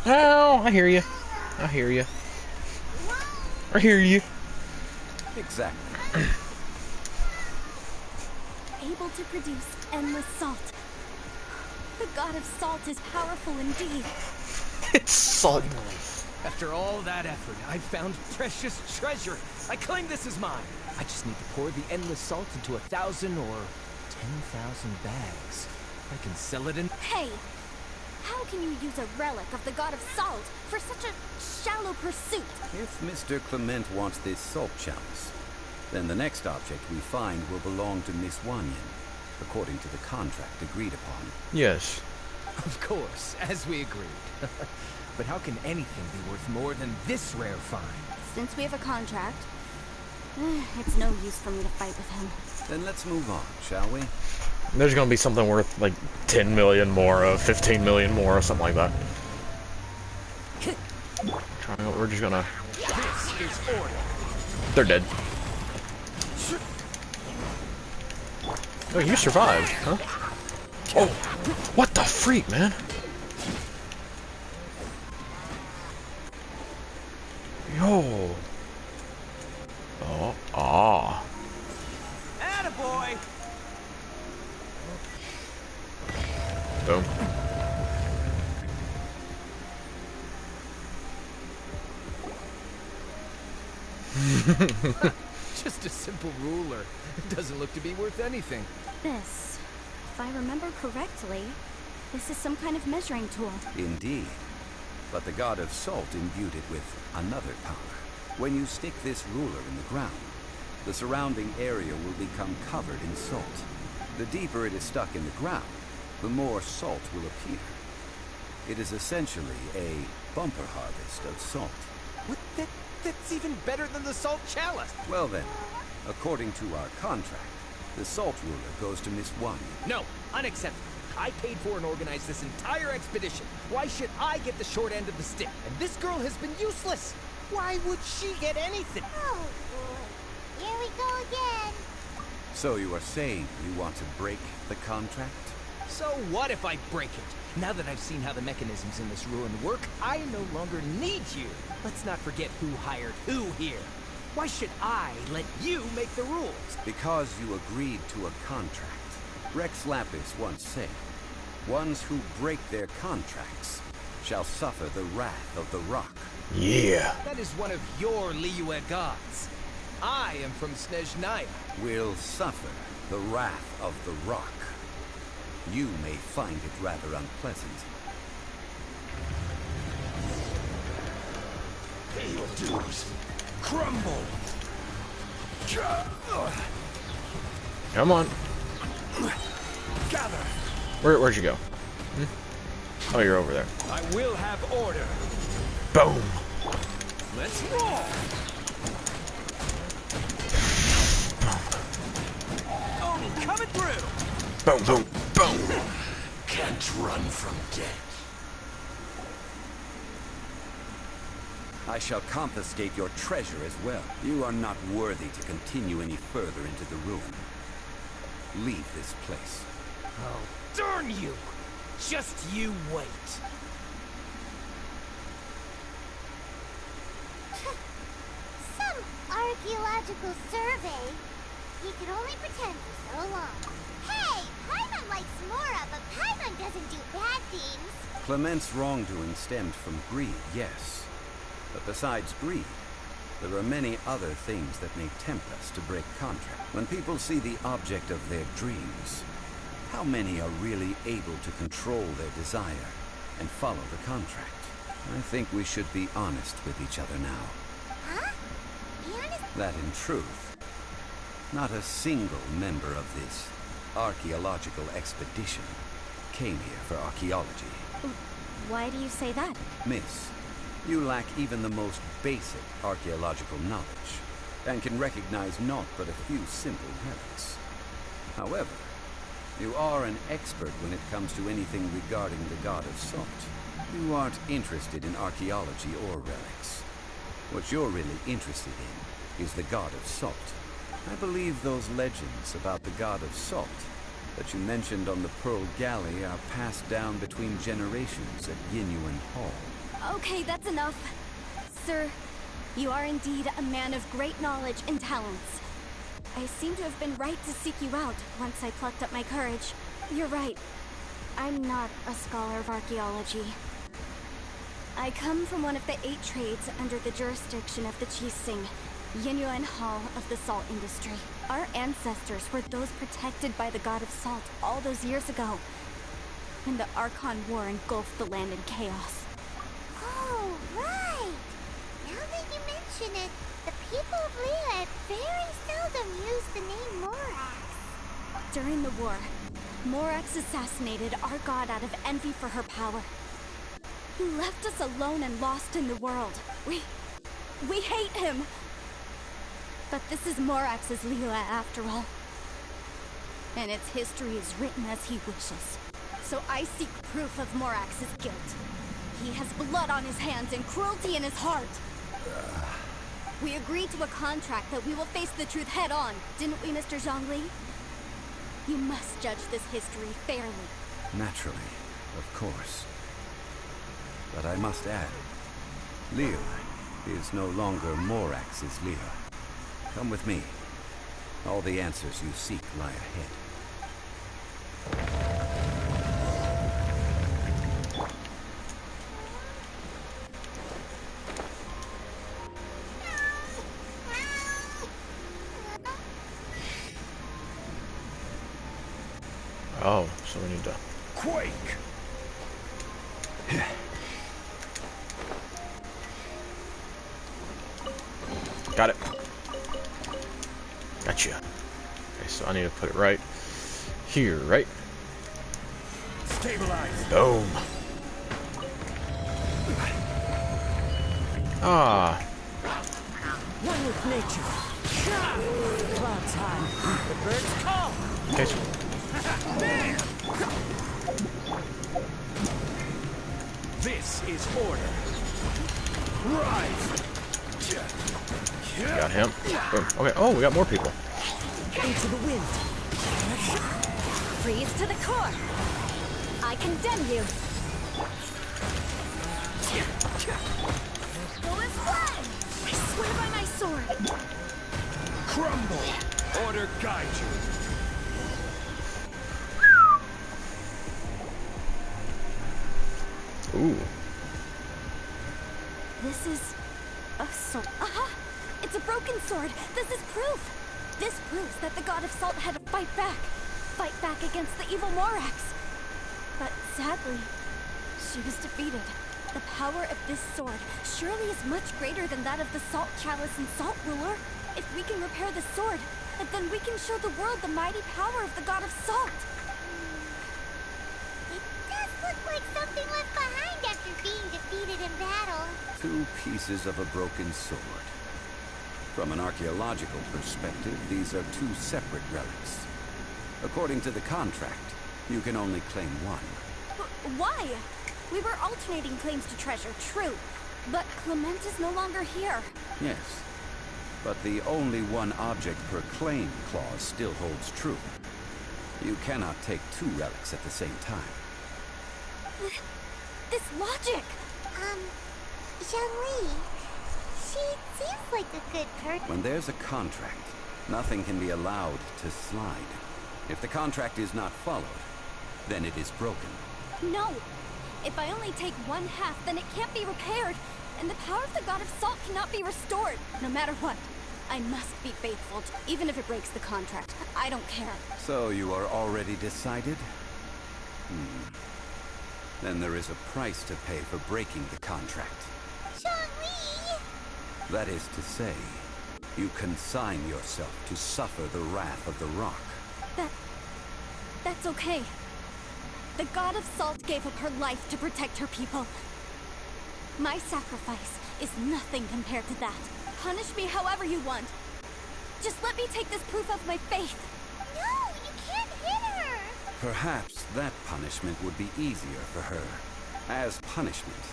Oh, I hear you. I hear you. I hear you. Exactly. Able to produce endless salt. The god of salt is powerful indeed. It's salt. After all that effort, I found precious treasure. I claim this as mine. I just need to pour the endless salt into 1,000 or 10,000 bags. I can sell it in... Hey! How can you use a relic of the god of salt for such a shallow pursuit? If Mr. Clement wants this salt chalice, then the next object we find will belong to Miss Wanyan, according to the contract agreed upon. Yes. Of course, as we agreed. But how can anything be worth more than this rare find? Since we have a contract, it's no use for me to fight with him. Then let's move on, shall we? There's gonna be something worth like 10 million more, 15 million more, or something like that. We're just gonna... This is order. They're dead. Oh, you survived, huh? Oh, what the freak, man? Yo. Oh, ah. Attaboy! Boom. Just a simple ruler. It doesn't look to be worth anything. This, if I remember correctly, this is some kind of measuring tool. Indeed. But the god of salt imbued it with another power. When you stick this ruler in the ground, the surrounding area will become covered in salt. The deeper it is stuck in the ground, the more salt will appear. It is essentially a bumper harvest of salt. What? That's even better than the salt chalice. Well then, according to our contract, the salt ruler goes to Miss Wanyan. No, unacceptable. I paid for and organized this entire expedition. Why should I get the short end of the stick? And this girl has been useless. Why would she get anything? Oh boy. Here we go again. So you are saying you want to break the contract? So what if I break it? Now that I've seen how the mechanisms in this ruin work, I no longer need you. Let's not forget who hired who here. Why should I let you make the rules? Because you agreed to a contract. Rex Lapis once said, ones who break their contracts shall suffer the wrath of the rock. Yeah. That is one of your Liyue gods. I am from Snezhnaya. Will suffer the wrath of the rock. You may find it rather unpleasant. Pay your dues. Crumble. Come on. Gather. Where'd you go? Hmm? Oh, you're over there. I will have order. Boom. Let's roll. Oni coming through. Boom, boom, boom. Can't run from death. I shall confiscate your treasure as well. You are not worthy to continue any further into the ruin. Leave this place. Oh, darn you! Just you wait. Some archaeological survey. He could only pretend for so long. Hey, Paimon likes Mora, but Paimon doesn't do bad things. Clement's wrongdoing stemmed from greed, yes. But besides greed, there are many other things that may tempt us to break contract. When people see the object of their dreams, how many are really able to control their desire and follow the contract? I think we should be honest with each other now. Huh? Be honest? That in truth, not a single member of this archaeological expedition came here for archaeology. Why do you say that? Miss, you lack even the most basic archaeological knowledge, and can recognize naught but a few simple relics. However, you are an expert when it comes to anything regarding the god of salt. You aren't interested in archaeology or relics. What you're really interested in is the god of salt. I believe those legends about the god of salt that you mentioned on the Pearl Galley are passed down between generations at Yinyuan Hall. Okay, that's enough. Sir, you are indeed a man of great knowledge and talents. I seem to have been right to seek you out once I plucked up my courage. You're right. I'm not a scholar of archaeology. I come from one of the 8 trades under the jurisdiction of the Qixing, Yinyuan Hall of the salt industry. Our ancestors were those protected by the god of salt all those years ago, when the Archon War engulfed the land in chaos. Oh, right! Now that you mention it, the people of Liyue very seldom use the name Morax. During the war, Morax assassinated our god out of envy for her power. He left us alone and lost in the world. We hate him! But this is Morax's Liyue after all. And its history is written as he wishes. So I seek proof of Morax's guilt. He has blood on his hands and cruelty in his heart. We agreed to a contract that we will face the truth head on, didn't we, Mr. Zhongli? You must judge this history fairly. Naturally, of course. But I must add, Liyue is no longer Morax's Liyue. Come with me. All the answers you seek lie ahead. Oh, so we need to... Quake! Got it. Gotcha. Okay, so I need to put it right here, right? Stabilize! Boom. Ah. One with nature. Clouds high. The birds call. Okay, so This is order. Rise! got him. Boom. Okay. Oh, we got more people. Into the wind. Freeze to the core. I condemn you. Go as flame. I swear by my sword. Crumble! Order guide you. Ooh. This is a sword. Aha! It's a broken sword. This is proof. This proves that the god of salt had to fight back. Fight back against the evil Morax. But sadly, she was defeated. The power of this sword surely is much greater than that of the Salt Chalice and Salt Ruler. If we can repair the sword, then we can show the world the mighty power of the god of salt. It does look like something left behind after being defeated in battle. 2 pieces of a broken sword. From an archaeological perspective, these are 2 separate relics. According to the contract, you can only claim one. Why? We were alternating claims to treasure, true. But Clement is no longer here. Yes, but the only one object per claim clause still holds true. You cannot take 2 relics at the same time. This logic! Zhongli, she seems like a good person. When there's a contract, nothing can be allowed to slide. If the contract is not followed, then it is broken. No! If I only take 1/2, then it can't be repaired, and the power of the god of salt cannot be restored. No matter what, I must be faithful, even if it breaks the contract. I don't care. So you are already decided? Then there is a price to pay for breaking the contract. Zhongli! That is to say, you consign yourself to suffer the wrath of the rock. That's okay. The god of salt gave up her life to protect her people. My sacrifice is nothing compared to that. Punish me however you want. Just let me take this proof of my faith. No, you can't hit her! Perhaps that punishment would be easier for her. As punishment,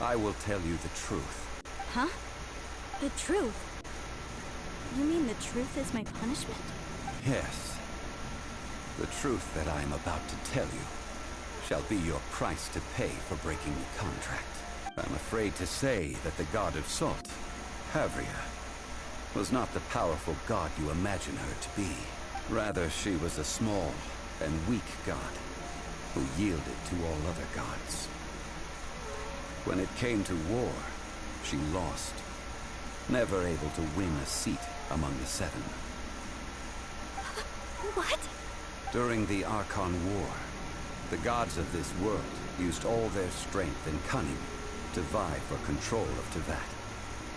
I will tell you the truth. Huh? The truth? You mean the truth is my punishment? Yes. The truth that I am about to tell you shall be your price to pay for breaking the contract. I'm afraid to say that the god of salt, Havria, was not the powerful god you imagine her to be. Rather, she was a small and weak god who yielded to all other gods. When it came to war, she lost, never able to win a seat among the seven. What? During the Archon War, the gods of this world used all their strength and cunning to vie for control of Teyvat.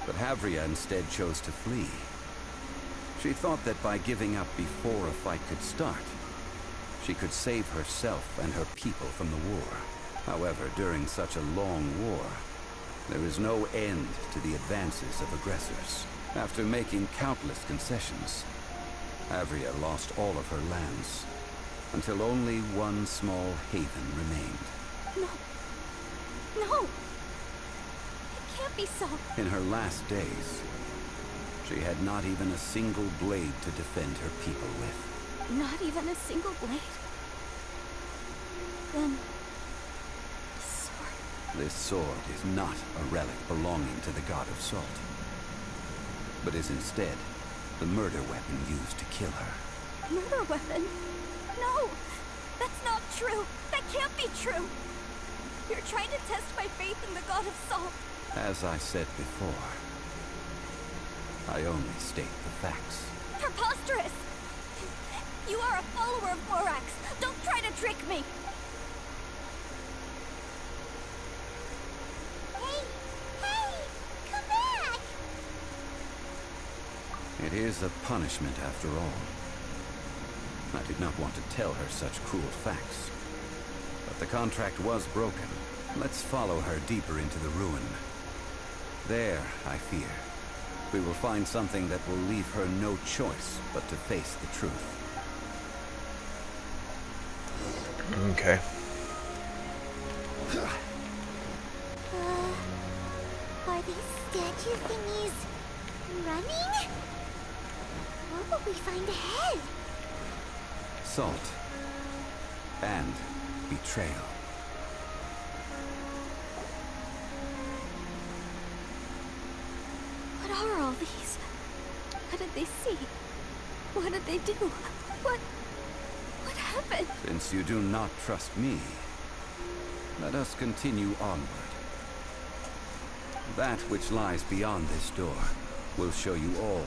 But Havria instead chose to flee. She thought that by giving up before a fight could start, she could save herself and her people from the war. However, during such a long war, there is no end to the advances of aggressors. After making countless concessions, Havria lost all of her lands, until only one small haven remained. No. No! It can't be so. In her last days, she had not even a single blade to defend her people with. Not even a single blade? Then... the sword... This sword is not a relic belonging to the god of salt, but is instead the murder weapon used to kill her. Murder weapon? No! That's not true! That can't be true! You're trying to test my faith in the god of salt. As I said before, I only state the facts. Preposterous! You are a follower of Morax! Don't try to trick me! Hey! Hey! Come back! It is a punishment after all. I did not want to tell her such cruel facts. But the contract was broken. Let's follow her deeper into the ruin. There, I fear, we will find something that will leave her no choice but to face the truth. Okay. Are these statue thingies running? What will we find ahead? Salt. And betrayal. What are all these? What did they see? What did they do? What happened? Since you do not trust me, let us continue onward. That which lies beyond this door will show you all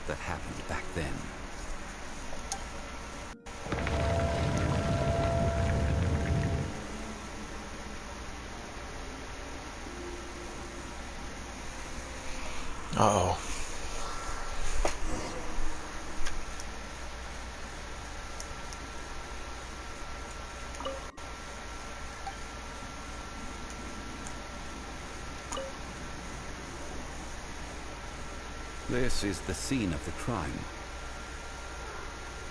that happened back then. Uh-oh. This is the scene of the crime.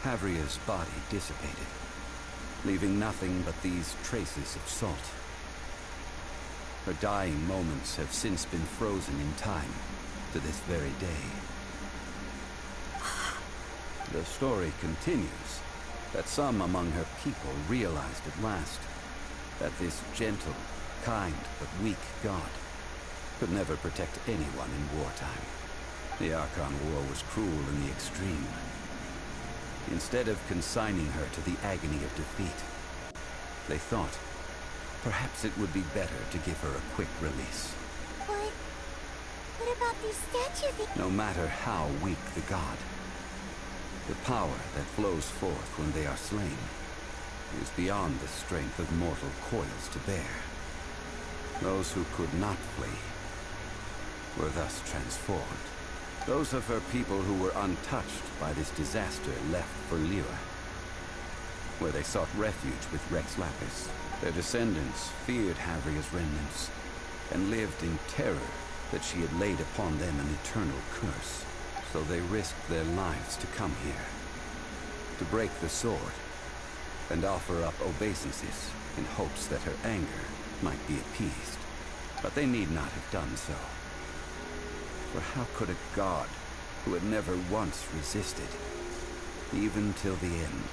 Havria's body dissipated, leaving nothing but these traces of salt. Her dying moments have since been frozen in time to this very day. The story continues that some among her people realized at last that this gentle, kind, but weak god could never protect anyone in wartime. The Archon War was cruel in the extreme. Instead of consigning her to the agony of defeat, they thought perhaps it would be better to give her a quick release. What about these statue things? No matter how weak the god, the power that flows forth when they are slain is beyond the strength of mortal coils to bear. Those who could not flee were thus transformed. Those of her people who were untouched by this disaster left for Lyra, where they sought refuge with Rex Lapis. Their descendants feared Havria's remnants and lived in terror that she had laid upon them an eternal curse. So they risked their lives to come here, to break the sword, and offer up obeisances in hopes that her anger might be appeased. But they need not have done so. For how could a god who had never once resisted, even till the end,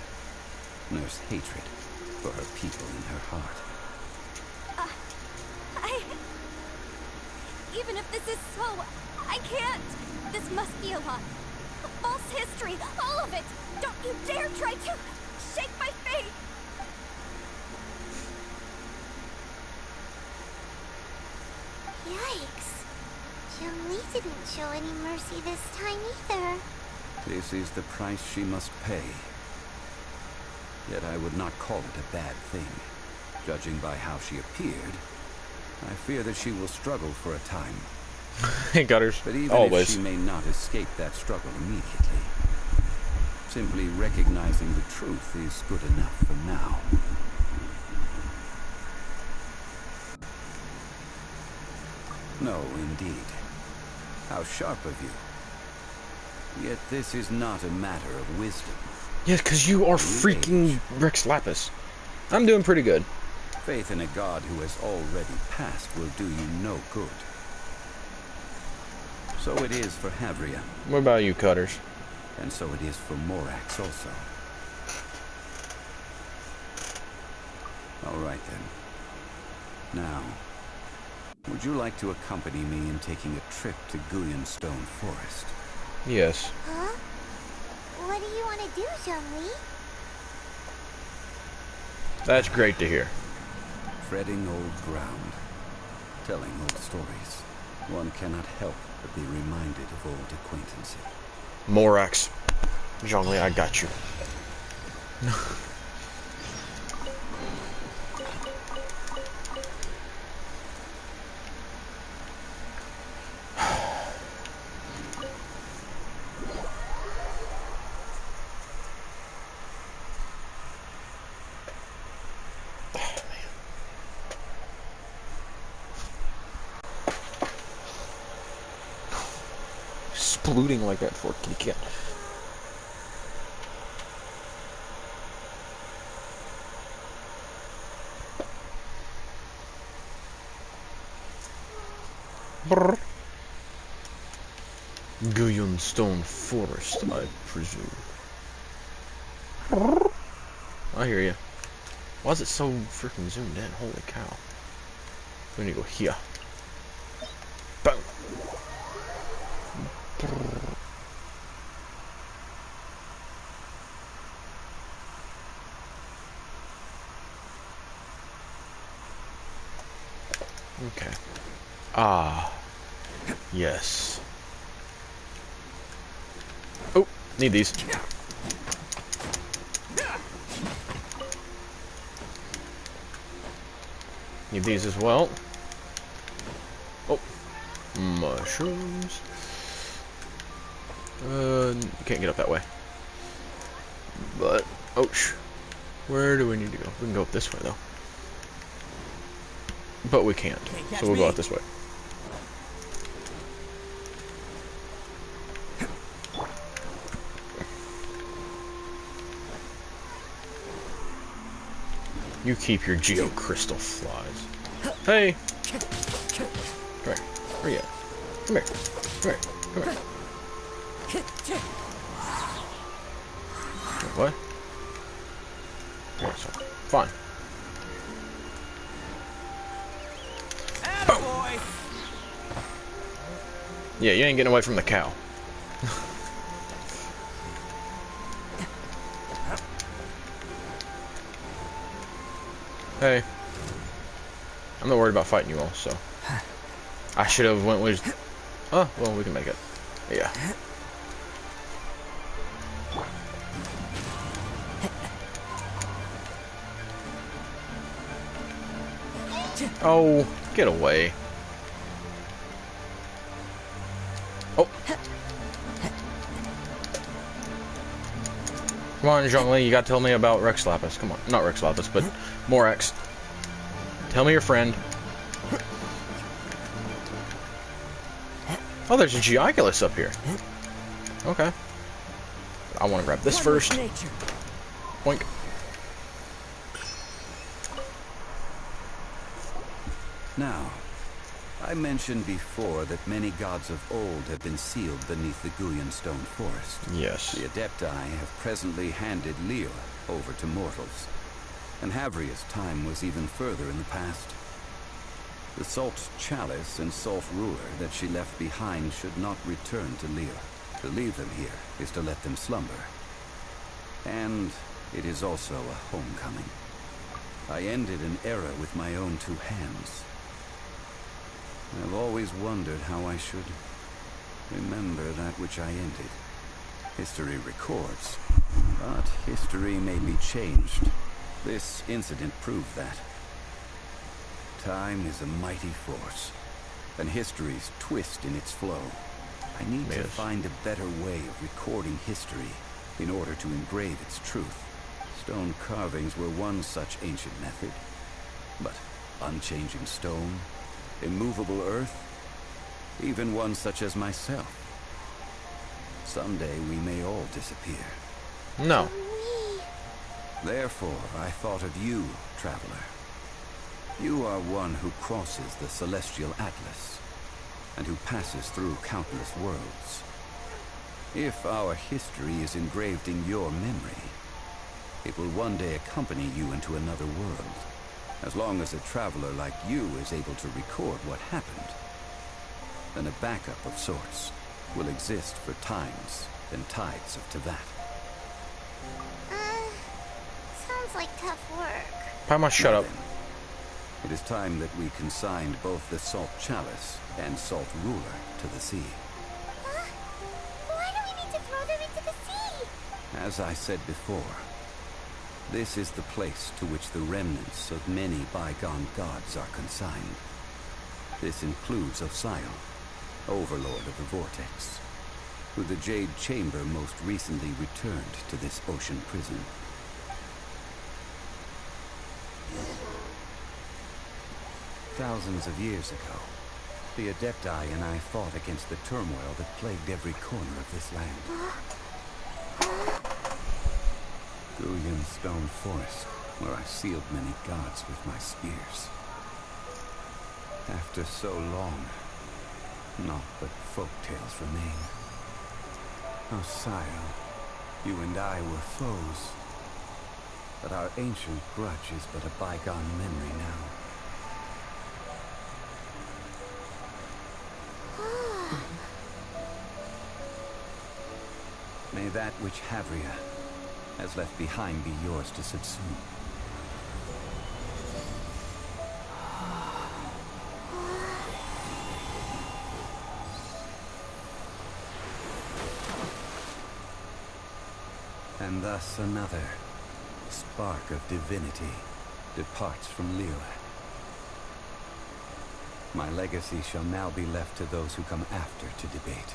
nurse hatred for her people in her heart. Even if this is so, I can't. This must be a lie. False history, all of it. Don't you dare try to shake my faith. Yikes. Zhongli didn't show any mercy this time either. This is the price she must pay. Yet I would not call it a bad thing. Judging by how she appeared, I fear that she will struggle for a time. Got her. But even Always. if she may not escape that struggle immediately, simply recognizing the truth is good enough for now. No, indeed. How sharp of you. Yet this is not a matter of wisdom. Yes, because you are freaking Rex Lapis. I'm doing pretty good. Faith in a god who has already passed will do you no good. So it is for Havria. What about you, Cutters? And so it is for Morax also. All right then. Now, would you like to accompany me in taking a trip to Guyonstone Forest? Yes. Huh? What do you want to do, Zhongli? That's great to hear. Treading old ground, telling old stories. One cannot help but be reminded of old acquaintances. Morax. Zhongli, I got you. Splooting like that for a kitty cat. Brr. Guyonstone Forest, I presume. Brr. I hear you. Why is it so freaking zoomed in? Holy cow. We need to go here. Boom. Okay. Ah. Yes. Oh, need these. Need these as well. Oh. Mushrooms. You can't get up that way. But, ouch. Where do we need to go? We can go up this way, though. But we can't. So we'll go out this way. You keep your geocrystal flies. Hey! Come here. Where you at? Come here. Come here. Come here. What? Yeah, so fine. Boom. Yeah, you ain't getting away from the cow. Hey. I'm not worried about fighting you all, so. I should have went with... Oh, well, we can make it. Yeah. Oh, get away. Oh. Come on, Zhongli, you gotta tell me about Rex Lapis. Come on, not Rex Lapis, but Morax. Tell me your friend. Oh, there's a Geoculus up here. Okay. I want to grab this first. Boink. Now, I mentioned before that many gods of old have been sealed beneath the Guyan stone forest. Yes. The Adepti have presently handed Liyue over to mortals, and Havria's time was even further in the past. The Salt Chalice and Salt Ruler that she left behind should not return to Liyue. To leave them here is to let them slumber. And it is also a homecoming. I ended an era with my own two hands. I've always wondered how I should remember that which I ended. History records, but history may be changed. This incident proved that. Time is a mighty force, and history's twist in its flow. I need to find a better way of recording history in order to engrave its truth. Stone carvings were one such ancient method, but unchanging stone, immovable earth, even one such as myself. Someday we may all disappear. No. Therefore, I thought of you, traveler. You are one who crosses the celestial atlas, and who passes through countless worlds. If our history is engraved in your memory, it will one day accompany you into another world. As long as a traveler like you is able to record what happened, then a backup of sorts will exist for times and tides of Teyvat. Sounds like tough work. Paimon, shut up. It is time that we consigned both the Salt Chalice and Salt Ruler to the sea. Why do we need to throw them into the sea? As I said before, this is the place to which the remnants of many bygone gods are consigned. This includes Osial, Overlord of the Vortex, who the Jade Chamber most recently returned to this ocean prison. Thousands of years ago, the Adepti and I fought against the turmoil that plagued every corner of this land. Guyan stone forest, where I sealed many gods with my spears. After so long, naught but folk tales remain. Osial, you and I were foes, but our ancient grudge is but a bygone memory now. May that which Havria has left behind be yours to subsume. And thus another spark of divinity departs from Liyue. My legacy shall now be left to those who come after to debate.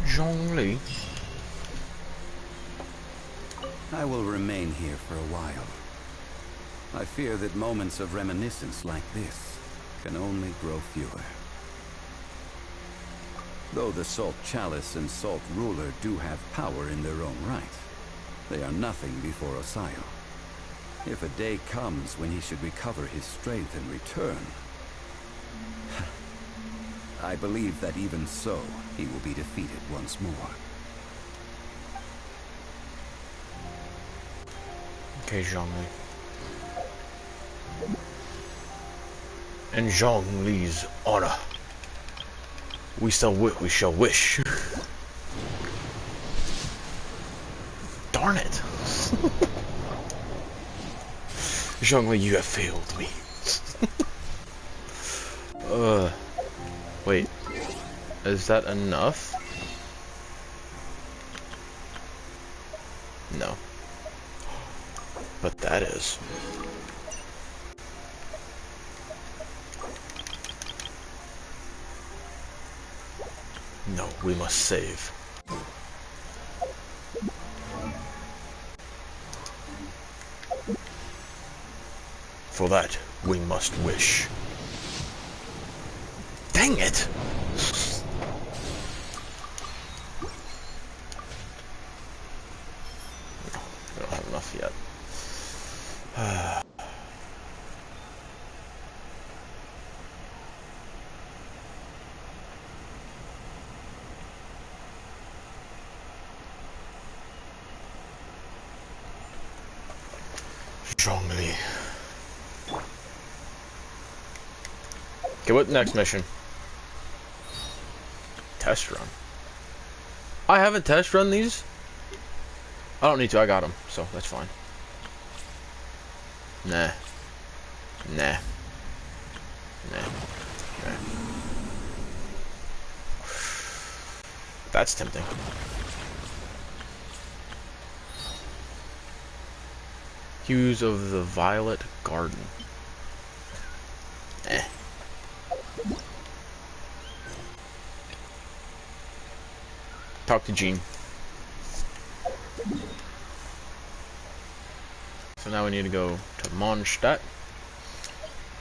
Zhongli. I will remain here for a while. I fear that moments of reminiscence like this can only grow fewer. Though the Salt Chalice and Salt Ruler do have power in their own right, they are nothing before Osial. If a day comes when he should recover his strength and return, I believe that even so, he will be defeated once more. Okay, Zhongli. In Zhongli's honor, we shall wish. Darn it. Zhongli, you have failed me. Wait. Is that enough? No. But that is. No, we must save. For that, we must wish. Dang it! No, we don't have enough yet. strongly. Okay, what next mission? Test run. I haven't test run these. I don't need to. I got them, so that's fine. Nah. Nah. Nah. Nah. That's tempting. Hues of the Violet Garden. Eh. Talk to Jean. So now we need to go to Mondstadt.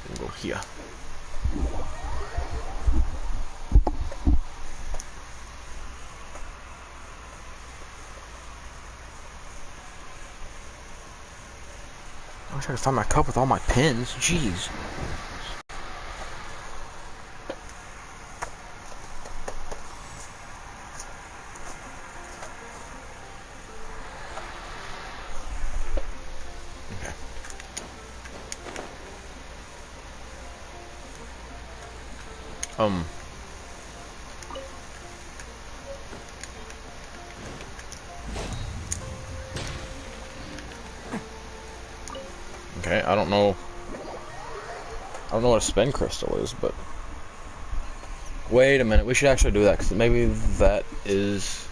We'll go here. I wish I could find my cup with all my pins. Jeez. Okay, I don't know what a spin crystal is, but wait a minute, we should actually do that, because maybe that is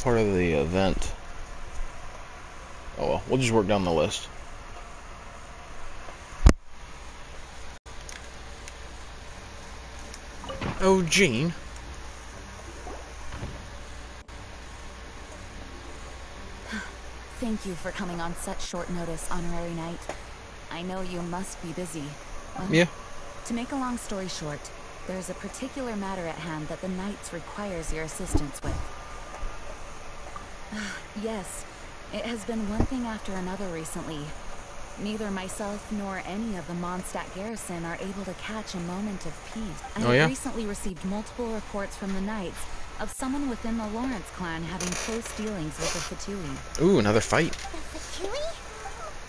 part of the event. Oh well, we'll just work down the list. Oh, Jean. Thank you for coming on such short notice, Honorary Knight. I know you must be busy. Well, Yeah. To make a long story short, there's a particular matter at hand that the Knights requires your assistance with. Yes, it has been one thing after another recently. Neither myself nor any of the Mondstadt garrison are able to catch a moment of peace. I have recently received multiple reports from the Knights of someone within the Lawrence clan having close dealings with the Fatui. Ooh, another fight. The Fatui?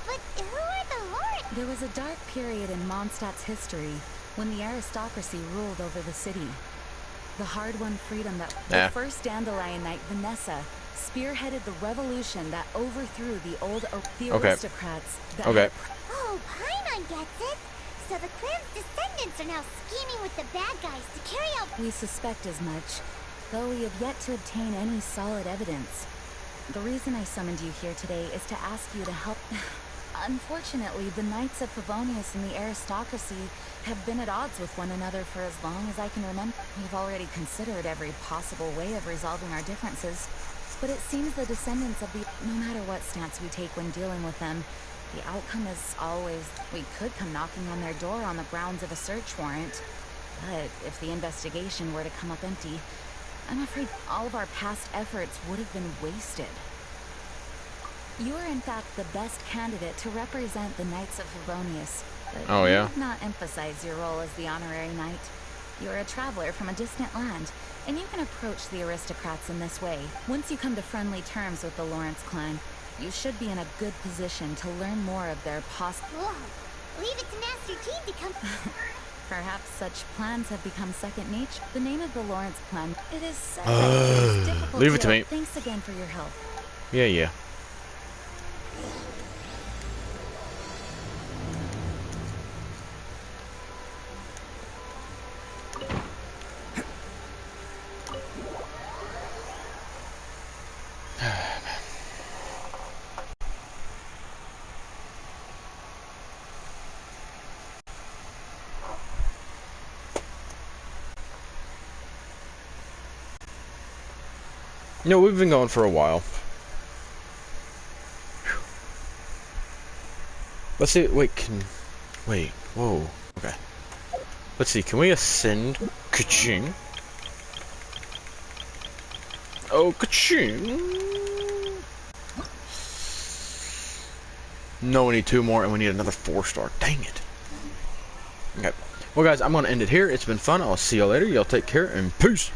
But who are the Lawrence? There was a dark period in Mondstadt's history when the aristocracy ruled over the city. The hard-won freedom that the first Dandelion Knight, Vanessa, spearheaded the revolution that overthrew the old aristocrats. Oh, Paimon gets it! So the clan's descendants are now scheming with the bad guys to carry out— We suspect as much, though we have yet to obtain any solid evidence. The reason I summoned you here today is to ask you to help. Unfortunately, the Knights of Favonius and the aristocracy have been at odds with one another for as long as I can remember. We've already considered every possible way of resolving our differences, but it seems the descendants of the— No matter what stance we take when dealing with them, the outcome is always— we could come knocking on their door on the grounds of a search warrant, but if the investigation were to come up empty, I'm afraid all of our past efforts would have been wasted. You are in fact the best candidate to represent the Knights of Favonius, but I would not emphasize your role as the honorary knight. You're a traveler from a distant land, and you can approach the aristocrats in this way. Once you come to friendly terms with the Lawrence clan, you should be in a good position to learn more of their Whoa! Leave it to Master Jean to come— Perhaps such plans have become second nature. The name of the Lawrence clan— It is such a difficult leave it to me. Thanks again for your help. Yeah. No, we've been going for a while. Let's see. Wait, whoa. Okay. Let's see. Can we ascend? Ka-ching. Oh, ka-ching. No, we need 2 more, and we need another 4-star. Dang it. Okay. Well, guys, I'm going to end it here. It's been fun. I'll see y'all later. Y'all take care, and peace.